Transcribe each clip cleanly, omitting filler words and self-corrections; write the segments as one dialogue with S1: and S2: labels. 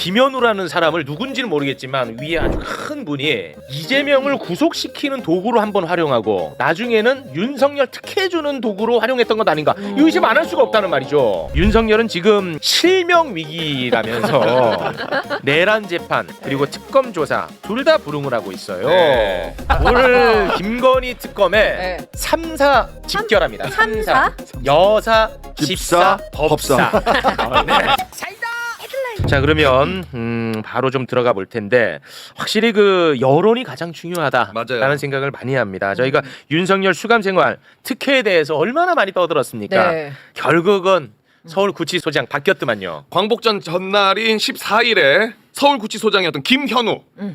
S1: 김현우라는 사람을 누군지는 모르겠지만 위에 아주 큰 분이 이재명을 구속시키는 도구로 한번 활용하고 나중에는 윤석열 특혜주는 도구로 활용했던 것 아닌가. 이거 의심 안 할 수가 없다는 말이죠. 윤석열은 지금 실명 위기라면서 내란 재판 그리고 특검 조사 둘 다 불응을 하고 있어요.
S2: 네.
S1: 오늘 김건희 특검에
S3: 네.
S1: 3사 집결합니다.
S3: 삼사?
S1: 여사, 집사,
S2: 집사,
S1: 법사. 네. 자 그러면 바로 좀 들어가 볼 텐데 확실히 그 여론이 가장 중요하다라는
S2: 맞아요.
S1: 생각을 많이 합니다. 저희가 윤석열 수감생활 특혜에 대해서 얼마나 많이 떠들었습니까?
S3: 네.
S1: 결국은 서울구치소장 바뀌었더만요.
S2: 광복절 전날인 14일에 서울구치소장이었던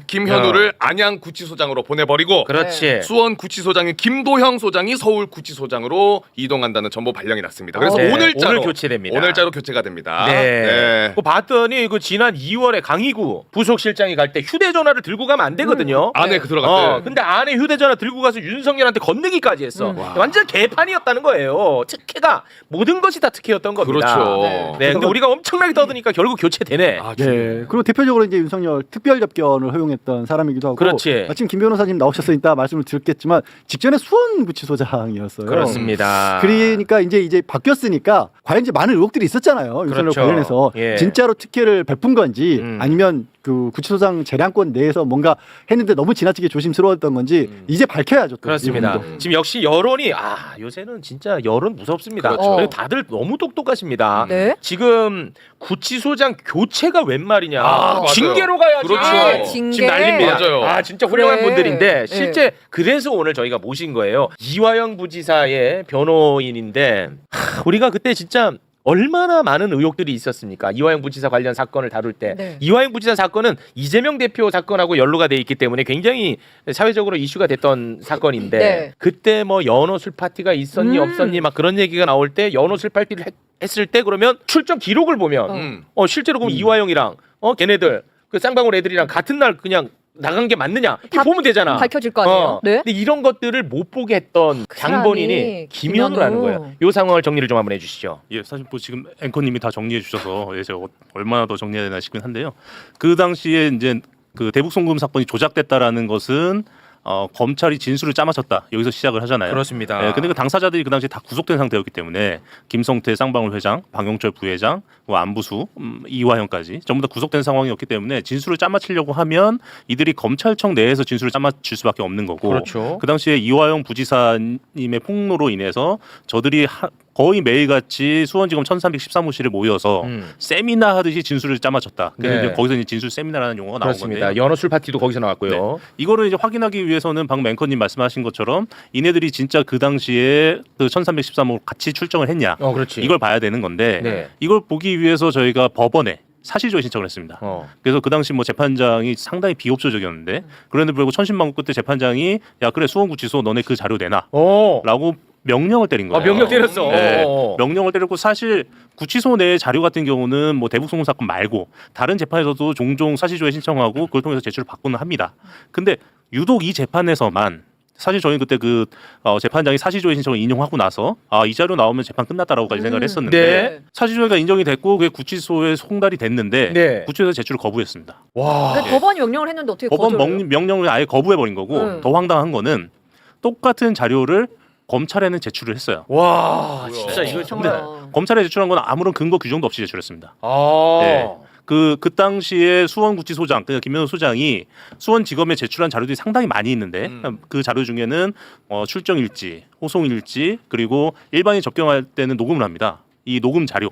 S2: 김현우를 안양구치소장으로 보내버리고
S1: 그렇지.
S2: 수원구치소장인 김도형 소장이 서울구치소장으로 이동한다는 정보 발령이 났습니다. 그래서
S1: 네,
S2: 오늘자로
S1: 오늘 교체됩니다.
S2: 오늘자로 교체가 됩니다.
S1: 네. 그 봤더니 그 지난 2월에 강희구 부속실장이 갈 때 휴대전화를 들고 가면 안 되거든요.
S2: 안에 그 들어갔어요.
S1: 근데 안에 휴대전화 들고 가서 윤석열한테 건네기까지 했어. 완전 개판이었다는 거예요. 특혜가 모든 것이 다 특혜였던 겁니다.
S2: 그렇죠.
S1: 네, 근데 우리가 엄청나게 떠드니까 결국 교체되네.
S2: 아,
S4: 네. 그리고 대표적으로 이제 윤석열 특별 접견을 허용했던 사람이기도 하고.
S1: 그렇지.
S4: 마침 김 변호사님 나오셨으니까 말씀을 드렸겠지만 직전에 수원구치소장이었어요.
S1: 그렇습니다.
S4: 그러니까 이제 바뀌었으니까 과연 이제 많은 의혹들이 있었잖아요. 윤석열
S1: 그렇죠.
S4: 관련해서
S1: 예.
S4: 진짜로 특혜를 베푼 건지 아니면 그 구치소장 재량권 내에서 뭔가 했는데 너무 지나치게 조심스러웠던 건지 이제 밝혀야죠. 또
S1: 그렇습니다.
S4: 이 부분도.
S1: 지금 역시 여론이 요새는 진짜 여론 무섭습니다.
S2: 그렇죠.
S1: 그리고 다들 너무 똑똑하십니다.
S3: 네.
S1: 지금 구치소장 교체가 웬 말이냐.
S2: 맞아요.
S1: 징계로 가야지.
S2: 그렇죠.
S3: 징계.
S1: 지금 난립니다.
S2: 맞아요.
S1: 진짜 훌륭한
S3: 그래.
S1: 분들인데
S3: 네.
S1: 실제 그래서 오늘 저희가 모신 거예요. 이화영 부지사의 변호인인데 우리가 그때 진짜 얼마나 많은 의혹들이 있었습니까? 이화영 부지사 관련 사건을 다룰 때.
S3: 네.
S1: 이화영 부지사 사건은 이재명 대표 사건하고 연루가 돼 있기 때문에 굉장히 사회적으로 이슈가 됐던 사건인데
S3: 네.
S1: 그때 뭐 연어 술 파티가 있었니 없었니 막 그런 얘기가 나올 때 연어 술 파티를 했을 때 그러면 출정 기록을 보면 실제로 그럼 이화영이랑 걔네들 그 쌍방울 애들이랑 같은 날 그냥 나간 게 맞느냐
S3: 다
S1: 보면 되잖아.
S3: 밝혀질 거 아니에요. 네.
S1: 근데 이런 것들을 못 보게 했던 장본인이
S3: 사람이
S1: 김현우라는
S3: 김현우.
S1: 거예요. 이 상황을 정리를 좀 한번 해주시죠.
S5: 예, 사실 뭐 지금 앵커님이 다 정리해 주셔서 제가 얼마나 더 정리해야 되나 싶긴 한데요. 그 당시에 이제 그 대북 송금 사건이 조작됐다라는 것은 검찰이 진술을 짜맞췄다 여기서 시작을 하잖아요.
S1: 그렇습니다.
S5: 예, 근데 그 당사자들이 그 당시에 다 구속된 상태였기 때문에 김성태 쌍방울 회장, 방영철 부회장, 안부수, 이화영까지 전부 다 구속된 상황이었기 때문에 진술을 짜맞추려고 하면 이들이 검찰청 내에서 진술을 짜맞출 수밖에 없는 거고.
S1: 그렇죠.
S5: 그 당시에 이화영 부지사님의 폭로로 인해서 저들이 거의 매일같이 수원지검 1313호실에 모여서 세미나 하듯이 진술을 짜맞췄다. 그래서
S1: 네.
S5: 이제 거기서 이제 진술 세미나라는 용어가 나온
S1: 그렇습니다.
S5: 건데요.
S1: 연어 술 파티도 거기서 나왔고요.
S5: 네. 이거를 이제 확인하기 위해서는 방금 앵커님 말씀하신 것처럼 이네들이 진짜 그 당시에 그 1313호 같이 출정을 했냐.
S1: 그렇지.
S5: 이걸 봐야 되는 건데
S1: 네.
S5: 이걸 보기 위해서 저희가 법원에 사실조회 신청을 했습니다. 그래서 그 당시 뭐 재판장이 상당히 비협조적이었는데 그런데 불구하고 천신만고 끝에 재판장이 야 그래 수원구치소 너네 그 자료 내놔라고 명령을 때린 거예요.
S1: 명령 때렸어.
S5: 네, 명령을 때렸고 사실 구치소 내 자료 같은 경우는 뭐 대북 송금 사건 말고 다른 재판에서도 종종 사실조회 신청하고 그걸 통해서 제출을 받고는 합니다. 근데 유독 이 재판에서만 사실 저희는 그때 그 재판장이 사실조회 신청을 인용하고 나서 이 자료 나오면 재판 끝났다라고까지 생각을 했었는데
S1: 네.
S5: 사실조회가 인정이 됐고 그게 구치소에 송달이 됐는데
S1: 네.
S5: 구치소에서 제출을 거부했습니다.
S1: 와.
S3: 근데 법원이 명령을 했는데 어떻게
S5: 법원
S3: 거절해요?
S5: 명령을 아예 거부해버린 거고 더 황당한 거는 똑같은 자료를 검찰에는 제출을 했어요.
S1: 와, 진짜 이거
S5: 근데
S1: 정말.
S5: 검찰에 제출한 건 아무런 근거 규정도 없이 제출했습니다.
S1: 네.
S5: 그 당시에 수원구치소장, 그러니까 김현우 소장이 수원지검에 제출한 자료들이 상당히 많이 있는데 그 자료 중에는 출정 일지, 호송 일지 그리고 일반인 접견할 때는 녹음을 합니다. 이 녹음 자료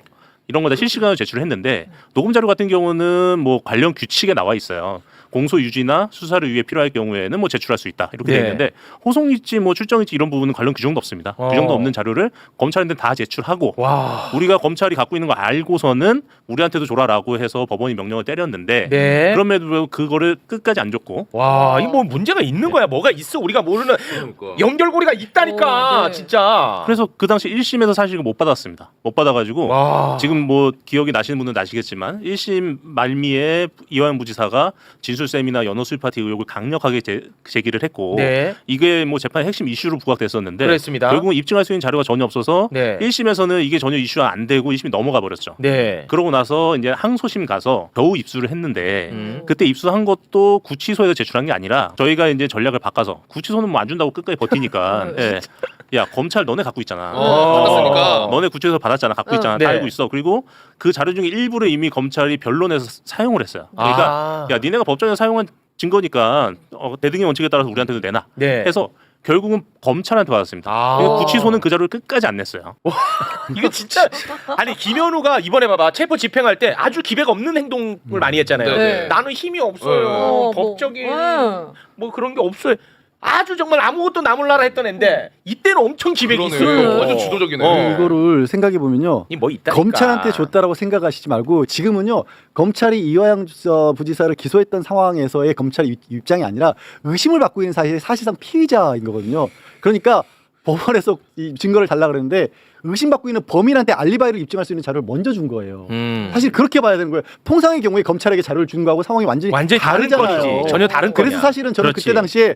S5: 이런 거 다 실시간으로 제출을 했는데 녹음 자료 같은 경우는 뭐 관련 규칙에 나와 있어요. 공소 유지나 수사를 위해 필요할 경우에는 뭐 제출할 수 있다 이렇게
S1: 네.
S5: 되어 있는데 호송 일지, 뭐 출정 일지 이런 부분은 관련 규정도 없습니다. 규정도 없는 자료를 검찰한테 다 제출하고
S1: 와.
S5: 우리가 검찰이 갖고 있는 거 알고서는 우리한테도 줘라라고 해서 법원이 명령을 때렸는데
S1: 네.
S5: 그럼에도 불구하고 그거를 끝까지 안 줬고
S1: 와, 이거 뭐 문제가 있는 거야. 뭐가 있어? 우리가 모르는
S2: 그러니까.
S1: 연결고리가 있다니까.
S3: 네.
S1: 진짜.
S5: 그래서 그 당시 1심에서 사실 못 받았습니다. 못 받아가지고
S1: 와.
S5: 지금 뭐 기억이 나시는 분은 아시겠지만 1심 말미에 이화영 부지사가 진술 진술쌤이나 연호 수입 파티 의혹을 강력하게 제기를 했고
S1: 네.
S5: 이게 뭐 재판의 핵심 이슈로 부각됐었는데
S1: 그렇습니다.
S5: 결국은 입증할 수 있는 자료가 전혀 없어서
S1: 네.
S5: 1심에서는 이게 전혀 이슈가 안 되고 2심이 넘어가 버렸죠.
S1: 네.
S5: 그러고 나서 이제 항소심 가서 겨우 입수를 했는데
S1: 그때
S5: 그때 입수한 것도 구치소에서 제출한 게 아니라 저희가 이제 전략을 바꿔서 구치소는 뭐 안 준다고 끝까지 버티니까 예. 야 검찰 너네 갖고 있잖아.
S2: 받았으니까.
S5: 너네 구치소에서 받았잖아. 갖고 있잖아.
S1: 네.
S5: 다 알고 있어. 그리고 그 자료 중에 일부를 이미 검찰이 변론해서 사용을 했어요. 그러니까
S1: 아.
S5: 야 니네가 법정에서 사용한 증거니까 대등의 원칙에 따라서 우리한테도 내놔.
S1: 네.
S5: 해서 결국은 검찰한테 받았습니다.
S1: 아.
S5: 그러니까 구치소는 그 자료를 끝까지 안 냈어요.
S1: 이거 진짜 아니 김현우가 이번에 봐봐 체포 집행할 때 아주 기백 없는 행동을 많이 했잖아요.
S2: 네.
S1: 나는 힘이 없어요. 법적인 뭐 그런 게 없어요. 아주 정말 아무것도 나몰라라 했던 애인데 이때는 엄청 기백이
S2: 그러네.
S1: 있어요.
S2: 완전 주도적이네.
S4: 이거를 생각해 보면요.
S1: 이뭐 있다.
S4: 검찰한테 줬다라고 생각하시지 말고 지금은요 검찰이 이화영 부지사를 기소했던 상황에서의 검찰 입장이 아니라 의심을 받고 있는 사실상 피의자인 거거든요. 그러니까 법원에서 이 증거를 달라 그랬는데 의심받고 있는 범인한테 알리바이를 입증할 수 있는 자료를 먼저 준 거예요. 사실 그렇게 봐야 되는 거예요. 통상의 경우에 검찰에게 자료를 준 거하고 상황이 완전히
S1: 다른
S4: 다르잖아요.
S1: 거지. 전혀 다른
S4: 그래서
S1: 거냐.
S4: 사실은 저는
S1: 그렇지.
S4: 그때 당시에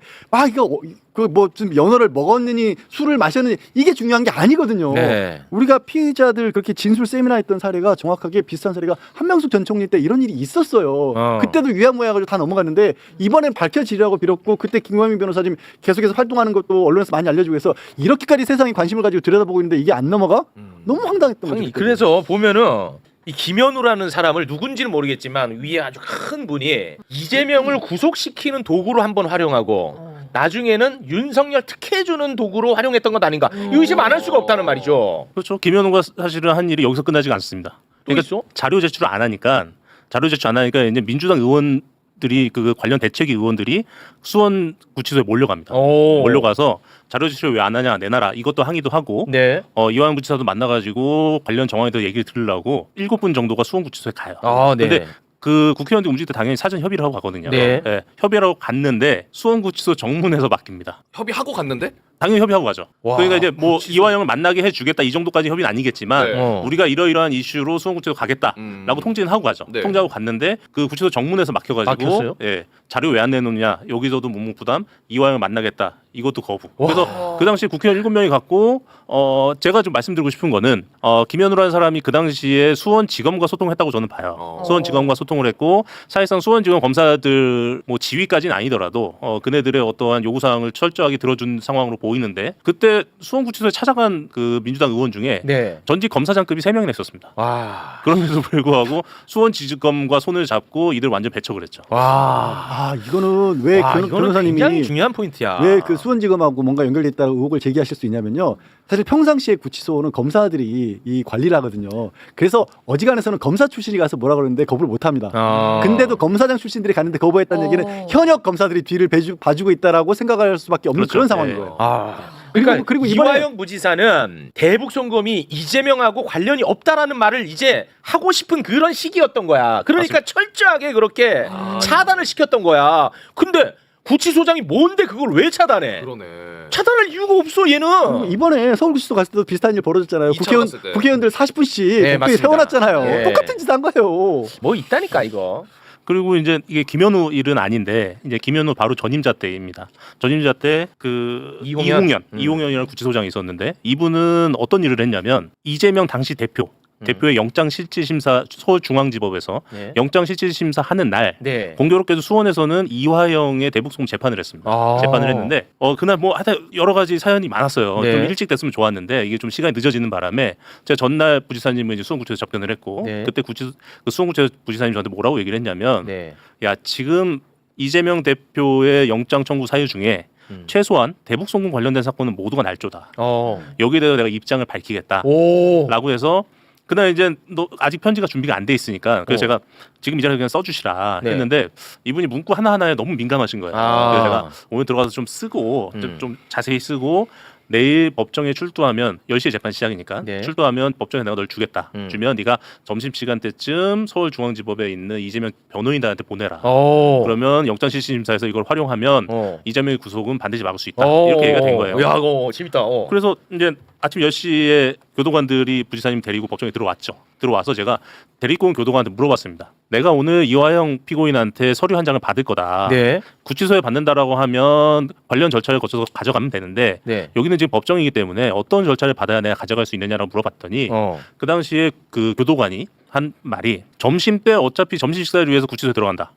S4: 이거 그 뭐 좀 연어를 먹었느니 술을 마셨느니 이게 중요한 게 아니거든요.
S1: 네.
S4: 우리가 피의자들 그렇게 진술 세미나 했던 사례가 정확하게 비슷한 사례가 한명숙 전 총리 때 이런 일이 있었어요. 그때도 유야무야가지고 다 넘어갔는데 이번엔 밝혀지려고 빌었고 그때 김광민 변호사님 계속해서 활동하는 것도 언론에서 많이 알려주고 해서 이렇게까지 세상이 관심을 가지고 들여다보고 있는데 이게 안 넘어가? 너무 황당했던 거죠.
S1: 형이 그래서 보면은 이 김현우라는 사람을 누군지는 모르겠지만 위에 아주 큰 분이 이재명을 구속시키는 도구로 한번 활용하고 나중에는 윤석열 특혜주는 도구로 활용했던 것 아닌가 의심 안 할 수가 없다는 말이죠.
S5: 그렇죠. 김현우가 사실은 한 일이 여기서 끝나지가 않습니다. 그러니까
S1: 있어?
S5: 자료 제출을 안 하니까 이제 민주당 의원들이 그 관련 대책위 의원들이 수원 구치소에 몰려갑니다. 몰려가서 자료 제출 왜 안 하냐 내놔라 이것도 항의도 하고
S1: 네.
S5: 이완영 부지사도 만나가지고 관련 정황에 대해 얘기를 들으려고 7분 정도가 수원 구치소에 가요.
S1: 네.
S5: 근데 그 국회의원들 움직일 때 당연히 사전 협의를 하고 가거든요.
S1: 네.
S5: 협의를 하고 갔는데 수원구치소 정문에서 맡깁니다.
S2: 협의하고 갔는데?
S5: 당연히 협의하고 가죠.
S1: 와,
S5: 그러니까 이제 뭐
S2: 구치소.
S5: 이화영을 만나게 해주겠다 이 정도까지 협의는 아니겠지만
S2: 네.
S5: 우리가 이러이러한 이슈로 수원구치소 가겠다라고 통지는 하고 가죠.
S2: 네.
S5: 통지하고 갔는데 그 구치소 정문에서 막혀가지고
S1: 막혔어요?
S5: 자료 왜 안 내놓느냐 여기서도 묵묵부담 이화영을 만나겠다 이것도 거부. 그래서 그 당시 국회의원 7명이 갔고 제가 좀 말씀드리고 싶은 거는 김현우라는 사람이 그 당시에 수원지검과 소통했다고 저는 봐요. 수원지검과 소통을 했고 사실상 수원지검 검사들 뭐 지휘까지는 아니더라도 그네들의 어떠한 요구사항을 철저하게 들어준 상황으로 보이는데 그때 수원구치소에 찾아간 그 민주당 의원 중에
S1: 네.
S5: 전직 검사장급이 3명이나 있었습니다.
S1: 와.
S5: 그럼에도 불구하고 수원지검과 손을 잡고 이들 완전 배척을 했죠.
S1: 와.
S4: 이거는 왜
S1: 이거는
S4: 변호사님이
S1: 굉장히 중요한 포인트야.
S4: 왜 그 수원지검하고 뭔가 연결돼 있다고 의혹을 제기하실 수 있냐면요. 사실 평상시에 구치소는 검사들이 이 관리를 하거든요. 그래서 어지간해서는 검사 출신이 가서 뭐라 그러는데 거부를 못 합니다. 근데도 검사장 출신들이 갔는데 거부했다는 얘기는 현역 검사들이 뒤를 봐주고 있다라고 생각할 수밖에 없는
S5: 그렇죠.
S4: 그런 상황인
S5: 네.
S4: 거예요.
S1: 그리고
S4: 이번에-
S1: 이화영 부지사는 대북 송금이 이재명하고 관련이 없다라는 말을 이제 하고 싶은 그런 시기였던 거야. 그러니까 철저하게 그렇게 차단을 시켰던 거야. 근데 구치소장이 뭔데 그걸 왜 차단해?
S2: 그러네.
S1: 차단할 이유가 없어 얘는.
S4: 이번에 서울구치소 갔을 때도 비슷한 일 벌어졌잖아요.
S2: 2차 갔을 때.
S4: 국회의원들 40분씩
S1: 네,
S4: 국회에
S1: 맞습니다.
S4: 세워놨잖아요.
S1: 네.
S4: 똑같은 짓 한 거예요.
S1: 뭐 있다니까 이거.
S5: 그리고 이제 이게 김현우 일은 아닌데 이제 김현우 바로 전임자 때입니다. 전임자 때 그 이홍현이라는 구치소장이 있었는데 이분은 어떤 일을 했냐면 이재명 당시 대표의 영장실질심사 서울중앙지법에서
S1: 네.
S5: 영장실질심사 하는 날
S1: 네.
S5: 공교롭게도 수원에서는 이화영의 대북송금 재판을 했습니다. 재판을 했는데 그날 뭐 하여튼 여러 가지 사연이 많았어요.
S1: 네.
S5: 좀 일찍 됐으면 좋았는데 이게 좀 시간이 늦어지는 바람에 제가 전날 부지사님은 이제 수원구치소에 접견을 했고
S1: 네.
S5: 그때 그 수원구치소 부지사님 저한테 뭐라고 얘기를 했냐면
S1: 네.
S5: 야 지금 이재명 대표의 영장 청구 사유 중에 최소한 대북송금 관련된 사건은 모두가 날조다. 여기에 대해서 내가 입장을 밝히겠다라고 해서 그날 이제 너 아직 편지가 준비가 안 돼 있으니까 그래서 제가 지금 이 자리에 그냥 써주시라
S1: 네.
S5: 했는데 이분이 문구 하나하나에 너무 민감하신 거예요. 그래서 제가 오늘 들어가서 좀 쓰고 좀 자세히 쓰고 내일 법정에 출두하면 10시에 재판 시작이니까
S1: 네.
S5: 출두하면 법정에 내가 널 주겠다. 주면 네가 점심시간 때쯤 서울중앙지법에 있는 이재명 변호인단한테 보내라. 그러면 영장실질심사에서 이걸 활용하면 이재명의 구속은 반드시 막을 수 있다. 이렇게 얘기가 된 거예요.
S1: 야, 재밌다.
S5: 그래서 이제 아침 10시에 교도관들이 부지사님 데리고 법정에 들어왔죠. 들어와서 제가 데리고 온 교도관한테 물어봤습니다. 내가 오늘 이화영 피고인한테 서류 한 장을 받을 거다.
S1: 네.
S5: 구치소에 받는다라고 하면 관련 절차를 거쳐서 가져가면 되는데
S1: 네.
S5: 여기는 지금 법정이기 때문에 어떤 절차를 받아야 내가 가져갈 수 있느냐라고 물어봤더니 그 당시에 그 교도관이 한 말이 점심 때 어차피 점심 식사를 위해서 구치소에 들어간다.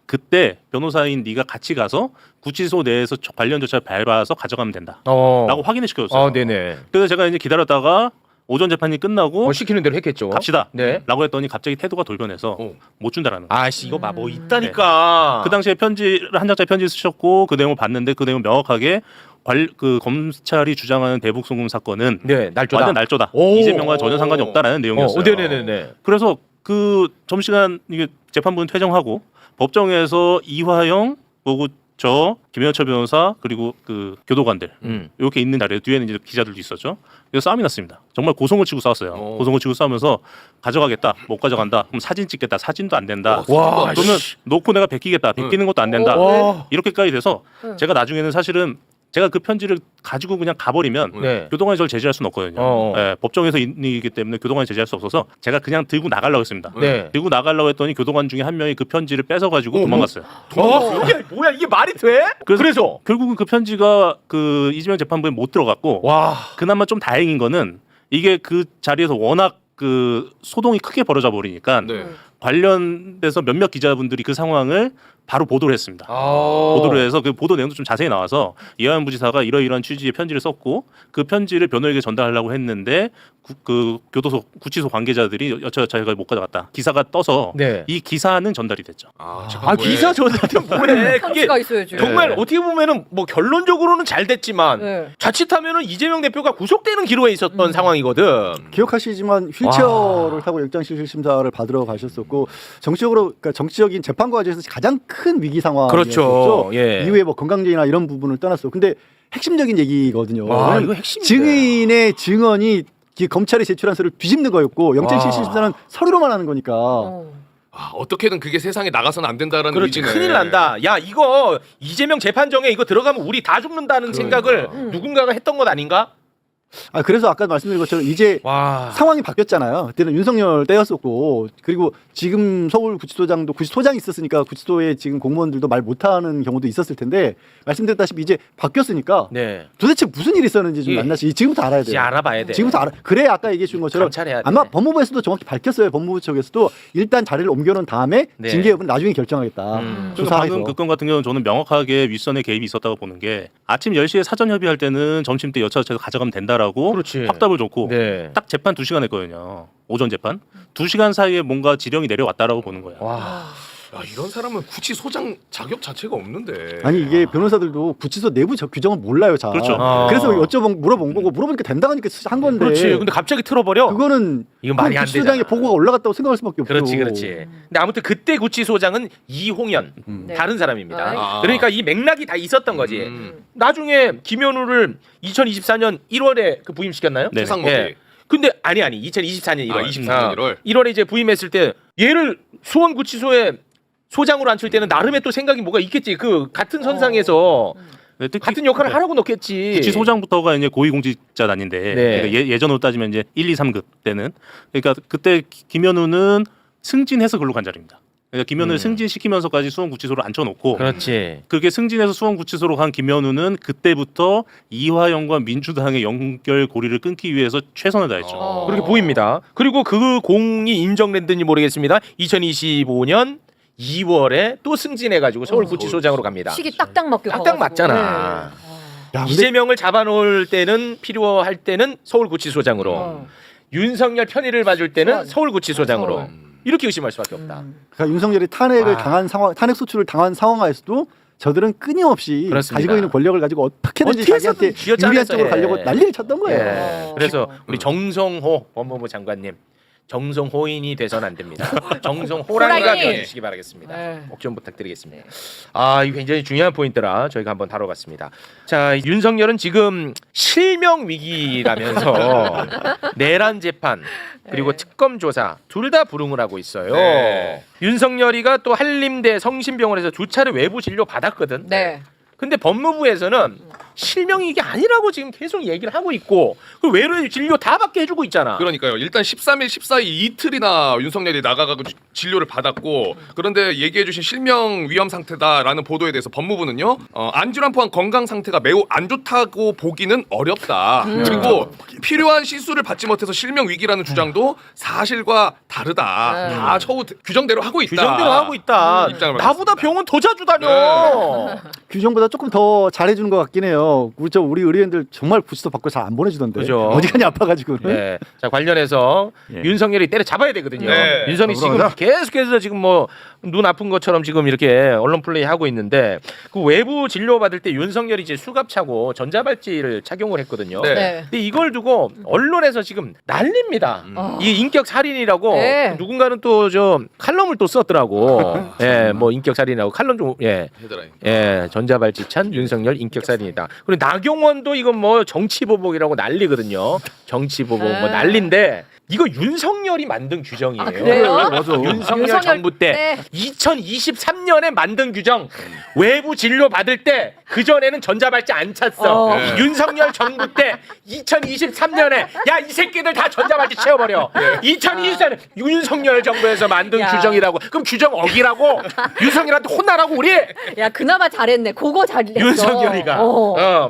S5: 그때 변호사인 네가 같이 가서 구치소 내에서 관련 절차를 밟아서 가져가면 된다. 라고 확인을 시켜줬어요.
S1: 네네.
S5: 그래서 제가 이제 기다렸다가 오전 재판이 끝나고
S1: 시키는 대로 했겠죠.
S5: 갑시다.
S1: 네.
S5: 라고 했더니 갑자기 태도가 돌변해서 못 준다라는 거예요.
S1: 아씨 이거 봐 뭐 있다니까.
S5: 그 당시에 편지를 한 장짜리 편지 쓰셨고 그 내용을 봤는데 그 내용 명확하게 그 검찰이 주장하는 대북 송금 사건은
S1: 네 날조다.
S5: 완전 날조다.
S1: 오.
S5: 이재명과 전혀 상관이 없다라는 내용이었어요.
S1: 네네네네.
S5: 그래서 그 점심시간 이게 재판부는 퇴정하고 법정에서 이화영 보고 저 김현철 변호사 그리고 그 교도관들 이렇게 있는 자리에 뒤에는 이제 기자들도 있었죠. 그래서 싸움이 났습니다. 정말 고성을 치고 싸웠어요. 고성을 치고 싸우면서 가져가겠다, 못 가져간다. 그럼 사진 찍겠다, 사진도 안 된다.
S1: 와,
S5: 그러면 놓고 내가 베끼겠다, 베끼는 것도 안 된다.
S1: 와.
S5: 이렇게까지 돼서 제가 나중에는 사실은 제가 그 편지를 가지고 그냥 가버리면
S1: 네.
S5: 교도관이 저를 제지할 수는 없거든요. 예, 법정에서 있기 때문에 교도관이 제지할 수 없어서 제가 그냥 들고 나가려고 했습니다.
S1: 네.
S5: 들고 나가려고 했더니 교도관 중에 한 명이 그 편지를 뺏어가지고 도망갔어요.
S1: 뭐야 이게 말이 돼? 그래서
S5: 결국은 그 편지가 그 이재명 재판부에 못 들어갔고
S1: 와.
S5: 그나마 좀 다행인 거는 이게 그 자리에서 워낙 그 소동이 크게 벌어져 버리니까
S2: 네.
S5: 관련돼서 몇몇 기자분들이 그 상황을 바로 보도를 했습니다. 보도를 해서 그 보도 내용도 좀 자세히 나와서 이화영 부지사가 이러이러한 취지의 편지를 썼고 그 편지를 변호에게 전달하려고 했는데 그 교도소 구치소 관계자들이 여차여차 해가 못 가져갔다. 기사가 떠서
S1: 네.
S5: 이 기사는 전달이 됐죠.
S1: 기사 전달이 뭐해? 그게
S3: 편지가 있어야지.
S1: 정말 어떻게 보면은 뭐 결론적으로는 잘 됐지만
S3: 네.
S1: 자칫하면은 이재명 대표가 구속되는 기로에 있었던 상황이거든.
S4: 기억하시지만 휠체어를 타고 영장실질 심사를 받으러 가셨었고 정치적으로 그러니까 정치적인 재판 과정에서 가장 큰 위기 상황이었죠.
S1: 그렇죠. 예.
S4: 이후에 뭐 건강제나 이런 부분을 떠났어. 근데 핵심적인 얘기거든요.
S1: 와, 이거 핵심이다.
S4: 증인의 증언이 검찰이 제출한 서류를 뒤집는 거였고 영장실질
S1: 와.
S4: 심사는 서류로만 하는 거니까.
S2: 어떻게든 그게 세상에 나가서는 안 된다라는
S1: 그렇지
S2: 의지네.
S1: 큰일 난다. 야 이거 이재명 재판정에 이거 들어가면 우리 다 죽는다는 생각을 누군가가 했던 것 아닌가?
S4: 그래서 아까 말씀드린 것처럼 이제
S1: 와.
S4: 상황이 바뀌었잖아요. 그때는 윤석열 때였었고 그리고 지금 서울 구치소장도 구치소장이 있었으니까 구치소에 지금 공무원들도 말 못하는 경우도 있었을 텐데 말씀드렸다시피 이제 바뀌었으니까
S1: 네.
S4: 도대체 무슨 일이 있었는지 좀
S1: 예.
S4: 만나시 지금부터 알아야 돼요.
S1: 이제 알아봐야 돼.
S4: 지금부터 알아. 그래 아까 얘기해 준 것처럼
S1: 감찰해야 돼.
S4: 아마 법무부에서도 정확히 밝혔어요. 법무부 측에서도 일단 자리를 옮겨놓은 다음에
S1: 네.
S4: 징계 여부는 나중에 결정하겠다.
S5: 그래서
S4: 조사해서.
S5: 방금 그 건 같은 경우는 저는 명확하게 윗선의 개입이 있었다고 보는 게 아침 10시에 사전 협의할 때는 점심 때 여차저차 가져가면 된다라고
S1: 그렇지.
S5: 확답을 줬고
S1: 네.
S5: 딱 재판 2시간 했거든요. 오전 재판. 2시간 사이에 뭔가 지령이 내려왔다라고 보는 거예요.
S1: 와.
S2: 야, 이런 사람은 구치소장 자격 자체가 없는데.
S4: 아니 이게 변호사들도 구치소 내부 규정을 몰라요. 잘.
S5: 그렇죠.
S4: 그래서 물어본 거고 물어보니까 된다고 하니까 한 건데.
S1: 그렇지. 근데 갑자기 틀어버려.
S4: 그거는
S1: 이거 말이 안
S4: 구치소장의
S1: 되잖아.
S4: 보고가 올라갔다고 생각할 수밖에 없죠.
S1: 그렇지. 근데 아무튼 그때 구치소장은 이홍현
S3: 네.
S1: 다른 사람입니다.
S3: 아.
S1: 그러니까 이 맥락이 다 있었던 거지. 나중에 김현우를 2024년 1월에 그 부임시켰나요?
S5: 네.
S2: 세상 먹기.
S1: 예. 근데 아니 2024년 1월.
S2: 24년 1월.
S1: 1월에 이제 부임했을 때 얘를 수원구치소에 소장으로 앉힐 때는 나름의 또 생각이 뭐가 있겠지. 그 같은 선상에서
S5: 네, 특히
S1: 같은 역할을 하라고 넣겠지.
S5: 구치소장부터가 이제 고위공직자단인데
S1: 네.
S5: 그러니까 예전으로 따지면 이제 1, 2, 3급 때는 그러니까 그때 김현우는 승진해서 글로 간 자리입니다. 그러니까 김현우를 승진시키면서까지 수원구치소로 앉혀놓고
S1: 그렇지.
S5: 그렇게 승진해서 수원구치소로 간 김현우는 그때부터 이화영과 민주당의 연결 고리를 끊기 위해서 최선을 다했죠.
S1: 그렇게 보입니다. 그리고 그 공이 인정됐는지 모르겠습니다. 2025년 2월에 또 승진해가지고 서울구치소장으로 갑니다.
S3: 시기 딱딱 맞게
S1: 딱딱
S3: 가가지고.
S1: 맞잖아.
S4: 야, 근데
S1: 이재명을 잡아놓을 때는 필요할 때는 서울구치소장으로 윤석열 편의를 봐줄 때는 서울구치소장으로 이렇게 의심할 수밖에 없다.
S4: 그러니까 윤석열이 탄핵을
S1: 와.
S4: 당한 상황, 탄핵 소추를 당한 상황하에서도 저들은 끊임없이
S1: 그렇습니다.
S4: 가지고 있는 권력을 가지고 어떻게든지
S1: 어떻게
S4: 자기한테
S1: 해서든 쥐어짜내서
S4: 유리한 쪽으로
S1: 해.
S4: 가려고 난리를 쳤던 거예요.
S1: 예. 그래서 우리 정성호 법무부 장관님 정성호인이 돼서는 안 됩니다. 정성호랑이가
S3: 호랑이.
S1: 되어주시기 바라겠습니다.
S3: 네.
S1: 꼭 좀 부탁드리겠습니다. 이거 굉장히 중요한 포인트라 저희가 한번 다뤄봤습니다. 자, 윤석열은 지금 실명 위기라면서 내란 재판 그리고 특검 조사 둘 다 불응을 하고 있어요.
S2: 네.
S1: 윤석열이가 또 한림대 성심병원에서 두 차례 외부 진료 받았거든.
S3: 네.
S1: 근데 법무부에서는 실명이 이게 아니라고 지금 계속 얘기를 하고 있고 그 외래 진료 다 받게 해주고 있잖아.
S2: 그러니까요. 일단 13일, 14일 이틀이나 윤석열이 나가가지고 진료를 받았고 그런데 얘기해주신 실명 위험 상태다라는 보도에 대해서 법무부는요. 안질환 포함 건강 상태가 매우 안 좋다고 보기는 어렵다. 그리고 필요한 시술을 받지 못해서 실명 위기라는 주장도 사실과 다르다. 다 처우 규정대로 하고 있다.
S1: 규정대로 하고 있다.
S2: 입장을
S1: 나보다
S2: 밝혔습니다.
S1: 병원 더 자주 다녀.
S4: 규정보다 조금 더 잘해주는 것 같긴 해요. 우리 의료인들 정말 구치소 밖으로 잘 안 보내주던데.
S1: 그죠.
S4: 어지간히 아파가지고는.
S1: 네. 자 관련해서
S5: 예.
S1: 윤석열이 때려 잡아야 되거든요.
S2: 네.
S1: 윤석이 지금
S4: 그러자.
S1: 계속해서 지금 뭐 눈 아픈 것처럼 지금 이렇게 언론 플레이 하고 있는데 그 외부 진료 받을 때 윤석열이 이제 수갑차고 전자발찌를 착용을 했거든요.
S2: 네.
S3: 네.
S1: 근데 이걸 두고 언론에서 지금 난립니다. 이 인격 살인이라고
S3: 네.
S1: 누군가는 또 저 칼럼을 또 썼더라고. 예, 뭐 인격 살인이라고 칼럼 좀 예.
S2: 헤드라인.
S1: 예, 전자발찌 찬 윤석열 인격살인이다. 그리고 나경원도 이건 뭐 정치보복이라고 난리거든요. 정치보복 뭐 난리인데 이거 윤석열이 만든 규정이에요.
S3: 아, 그래요?
S4: 맞아.
S1: 윤석열 정부 때
S3: 네.
S1: 2023년에 만든 규정. 외부 진료 받을 때 그 전에는 전자발찌 안 찼어.
S3: 네.
S1: 윤석열 정부 때 2023년에 야 이 새끼들 다 전자발찌 채워버려. 2024년 윤석열 정부에서 만든
S3: 야.
S1: 규정이라고. 그럼 규정 어기라고? 윤석열한테 혼나라고 우리?
S3: 야 그나마 잘했네. 그거 잘했어.
S1: 윤석열이가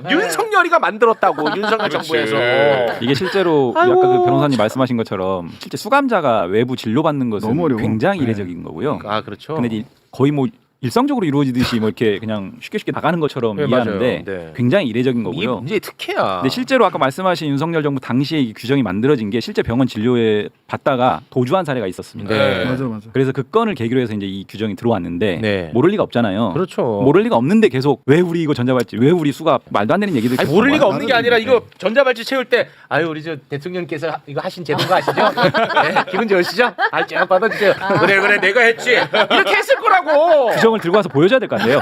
S3: 네.
S1: 윤석열이가 만들었다고 윤석열
S2: 그렇지.
S1: 정부에서
S6: 이게 실제로
S1: 아이고.
S6: 아까 그 변호사님 말씀하신 것처럼 실제 수감자가 외부 진료받는 것은
S4: 너무 어려워.
S6: 굉장히
S4: 네.
S6: 이례적인 거고요.
S1: 아 그렇죠.
S6: 근데 거의 뭐 일상적으로 이루어지듯이 뭐 이렇게 그냥 쉽게 나가는 것처럼
S1: 네,
S6: 이해하는데
S1: 맞아요. 네.
S6: 굉장히 이례적인
S1: 이게
S6: 거고요.
S1: 문제의 특혜야.
S6: 근데 실제로 아까 말씀하신 윤석열 정부 당시에 이 규정이 만들어진 게 실제 병원 진료에 받다가 도주한 사례가 있었습니다.
S1: 네.
S4: 맞아 맞아.
S6: 그래서 그 건을 계기로 해서 이제 이 규정이 들어왔는데
S1: 네.
S6: 모를 리가 없잖아요.
S1: 그렇죠.
S6: 모를 리가 없는데 계속 왜 우리 이거 전자발찌, 왜 우리 수갑 말도 안 되는 얘기들.
S1: 아니
S6: 계속
S1: 모를 리가
S6: 많이
S1: 없는 게 아니라
S6: 하거든요.
S1: 이거 전자발찌 채울 때 아유 우리 저 대통령께서 이거 하신 제도인 거 아시죠? 네, 기분 좋으시죠? 아 받아주세요. 그래 내가 했지. 이렇게 했을 거라고.
S6: 규정을 들고 와서 보여줘야 될 것 같아요.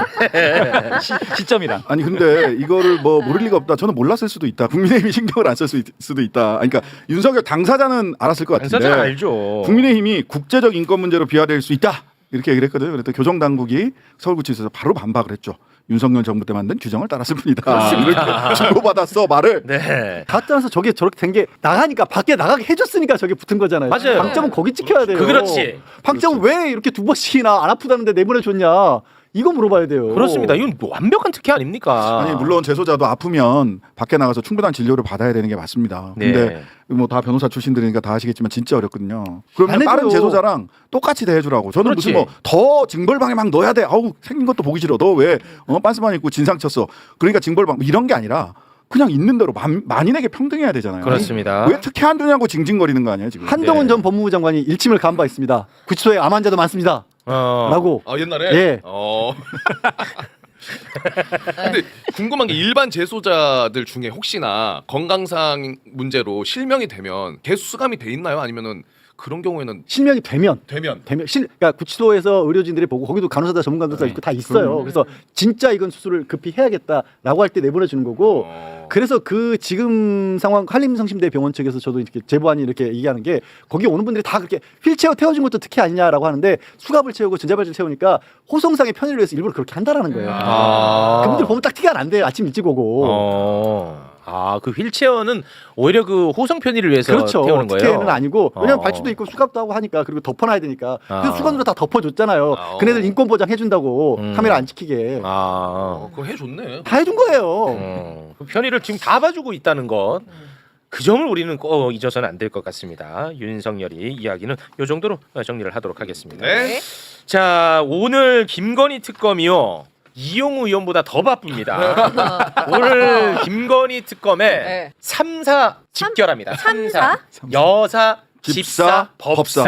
S6: 시점이랑.
S7: 아니 근데 이거를 뭐 모를 리가 없다. 저는 몰랐을 수도 있다. 국민의힘이 신경을 안 쓸 수도 있다. 아니, 그러니까 윤석열 당사자는 알았을 것 같은데
S1: 당사자는 알죠.
S7: 국민의힘이 국제적 인권 문제로 비화될 수 있다. 이렇게 얘기를 했거든요. 그래서 교정 당국이 서울구치소에서 바로 반박을 했죠. 윤석열 정부 때 만든 규정을 따랐을 뿐이다. 이렇게 주고받았어 말을.
S1: 네.
S4: 다 따라서 저게 저렇게 된 게 나가니까 밖에 나가게 해줬으니까 저게 붙은 거잖아요.
S1: 맞아요.
S4: 방점은 거기 찍혀야 돼요.
S1: 그렇지.
S4: 방점은 왜 이렇게 두 번씩이나 안 아프다는데 내보내줬냐. 이거 물어봐야 돼요.
S1: 그렇습니다. 이건 뭐 완벽한 특혜 아닙니까?
S7: 아니 물론 재소자도 아프면 밖에 나가서 충분한 진료를 받아야 되는 게 맞습니다.
S1: 네.
S7: 근데 뭐 다 변호사 출신들이니까 다 아시겠지만 진짜 어렵거든요. 그러면
S4: 안
S7: 다른
S4: 해줘요.
S7: 재소자랑 똑같이 대해주라고. 저는
S1: 그렇지.
S7: 무슨 뭐 더 징벌방에 막 넣어야 돼. 아우 생긴 것도 보기 싫어. 너 왜 빤스만 입고 진상 쳤어. 그러니까 징벌방 뭐 이런 게 아니라 그냥 있는 대로 만인에게 평등해야 되잖아요.
S1: 그렇습니다.
S7: 왜 특혜 안 주냐고 징징거리는 거 아니에요 지금.
S4: 한동훈
S1: 네.
S4: 전 법무부 장관이 일침을 가한 바 있습니다. 구치소에 암 환자도 많습니다. 라고.
S2: 아 옛날에.
S4: 예.
S2: 근데 궁금한 게 일반 재소자들 중에 혹시나 건강상 문제로 실명이 되면 계속 수감이 돼 있나요? 아니면은 그런 경우에는
S4: 실명이 되면 그러니까 구치소에서 의료진들이 보고 거기도 간호사다 전문간호사 있고 다 있어요. 그래서 진짜 이건 수술을 급히 해야겠다라고 할 때 내보내주는 거고. 그래서 그 지금 상황 한림성심대 병원 측에서 저도 이렇게 제보안이 이렇게 얘기하는 게 거기 오는 분들이 다 그렇게 휠체어 태워준 것도 특혜 아니냐라고 하는데 수갑을 채우고 전자발찌를 채우니까 호송상의 편의를 위해서 일부러 그렇게 한다라는 거예요. 그분들 보면 딱 티가 난대요. 아침 일찍 오고.
S1: 그 휠체어는 오히려 그 호성 편의를 위해서
S4: 그렇죠.
S1: 태우는 거예요.
S4: 특혜는 아니고 왜냐면
S1: 어.
S4: 발치도 있고 수갑도 하고 하니까 그리고 덮어놔야 되니까 그래서 수건으로 다 덮어줬잖아요.
S2: 아,
S4: 그네들 인권 보장 해준다고
S1: 음.
S4: 카메라 안 찍히게
S2: 그거 해줬네.
S4: 다 해준 거예요.
S1: 그 편의를 지금 다 봐주고 있다는 것. 그 점을 우리는 꼭 잊어서는 안 될 것 같습니다. 윤석열이 이야기는 이 정도로 정리를 하도록 하겠습니다.
S2: 네.
S1: 자 오늘 김건희 특검이요. 이용우 의원보다 더 바쁩니다. 오늘 김건희 특검에
S3: 네.
S1: 3사 집결합니다.
S3: 삼사?
S1: 여사,
S7: 집사,
S1: 집사, 법사.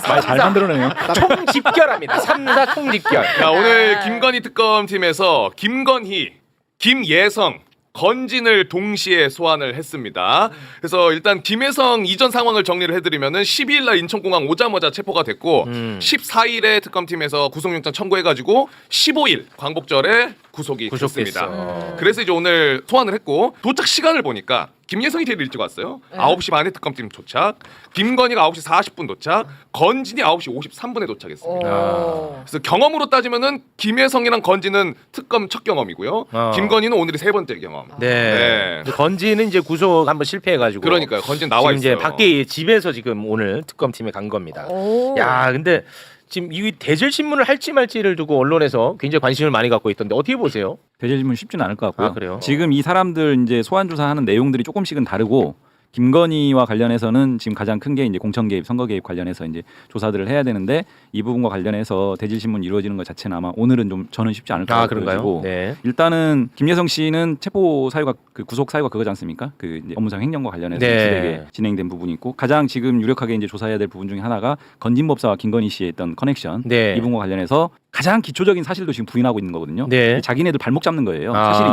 S6: 말 잘 만들어내요.
S1: 총 집결합니다. 3사 총 집결.
S2: 자, 오늘 김건희 특검팀에서 김건희, 김예성, 건진을 동시에 소환을 했습니다. 그래서 일단 김혜성 이전 상황을 정리를 해드리면은 12일 날 인천공항 오자마자 체포가 됐고 14일에 특검팀에서 구속영장 청구해가지고 15일 광복절에 구속이
S1: 구속됐어.
S2: 됐습니다. 그래서 이제 오늘 소환을 했고 도착 시간을 보니까 김예성이 제일 일찍 왔어요.
S3: 네.
S2: 9시 반에 특검팀 도착. 김건희가 9시 40분 도착. 건진이 9시 53분에 도착했습니다. 그래서 경험으로 따지면은 김혜성이랑 건진은 특검 첫 경험이고요. 김건희는 오늘이 세 번째 경험.
S1: 네. 건지는 이제 구속 한번 실패해가지고.
S2: 그러니까요. 건진 나와
S1: 지금
S2: 있어요.
S1: 이제 밖에 집에서 지금 오늘 특검팀에 간 겁니다.
S3: 오.
S1: 야, 근데 지금 이 대질 신문을 할지 말지를 두고 언론에서 굉장히 관심을 많이 갖고 있던데 어떻게 보세요?
S6: 대질 질문 쉽지는 않을 것 같고요.
S1: 아, 그래요?
S6: 지금 이 사람들 이제 소환 조사하는 내용들이 조금씩은 다르고 김건희와 관련해서는 지금 가장 큰 게 이제 공천 개입, 선거 개입 관련해서 이제 조사들을 해야 되는데 이 부분과 관련해서 대질 신문 이루어지는 것 자체는 아마 오늘은 좀 저는 쉽지 않을 것 같고
S1: 그런가요? 네.
S6: 일단은 김예성 씨는 체포 사유가 그 구속 사유가 그거지 않습니까? 그 이제 업무상 횡령과 관련해서
S1: 네.
S6: 시되게 진행된 부분이 있고 가장 지금 유력하게 이제 조사해야 될 부분 중에 하나가 건진 법사와 김건희 씨의 있던 커넥션
S1: 네.
S6: 이 부분과 관련해서 가장 기초적인 사실도 지금 부인하고 있는 거거든요.
S1: 네.
S6: 자기네들 발목 잡는 거예요. 사실이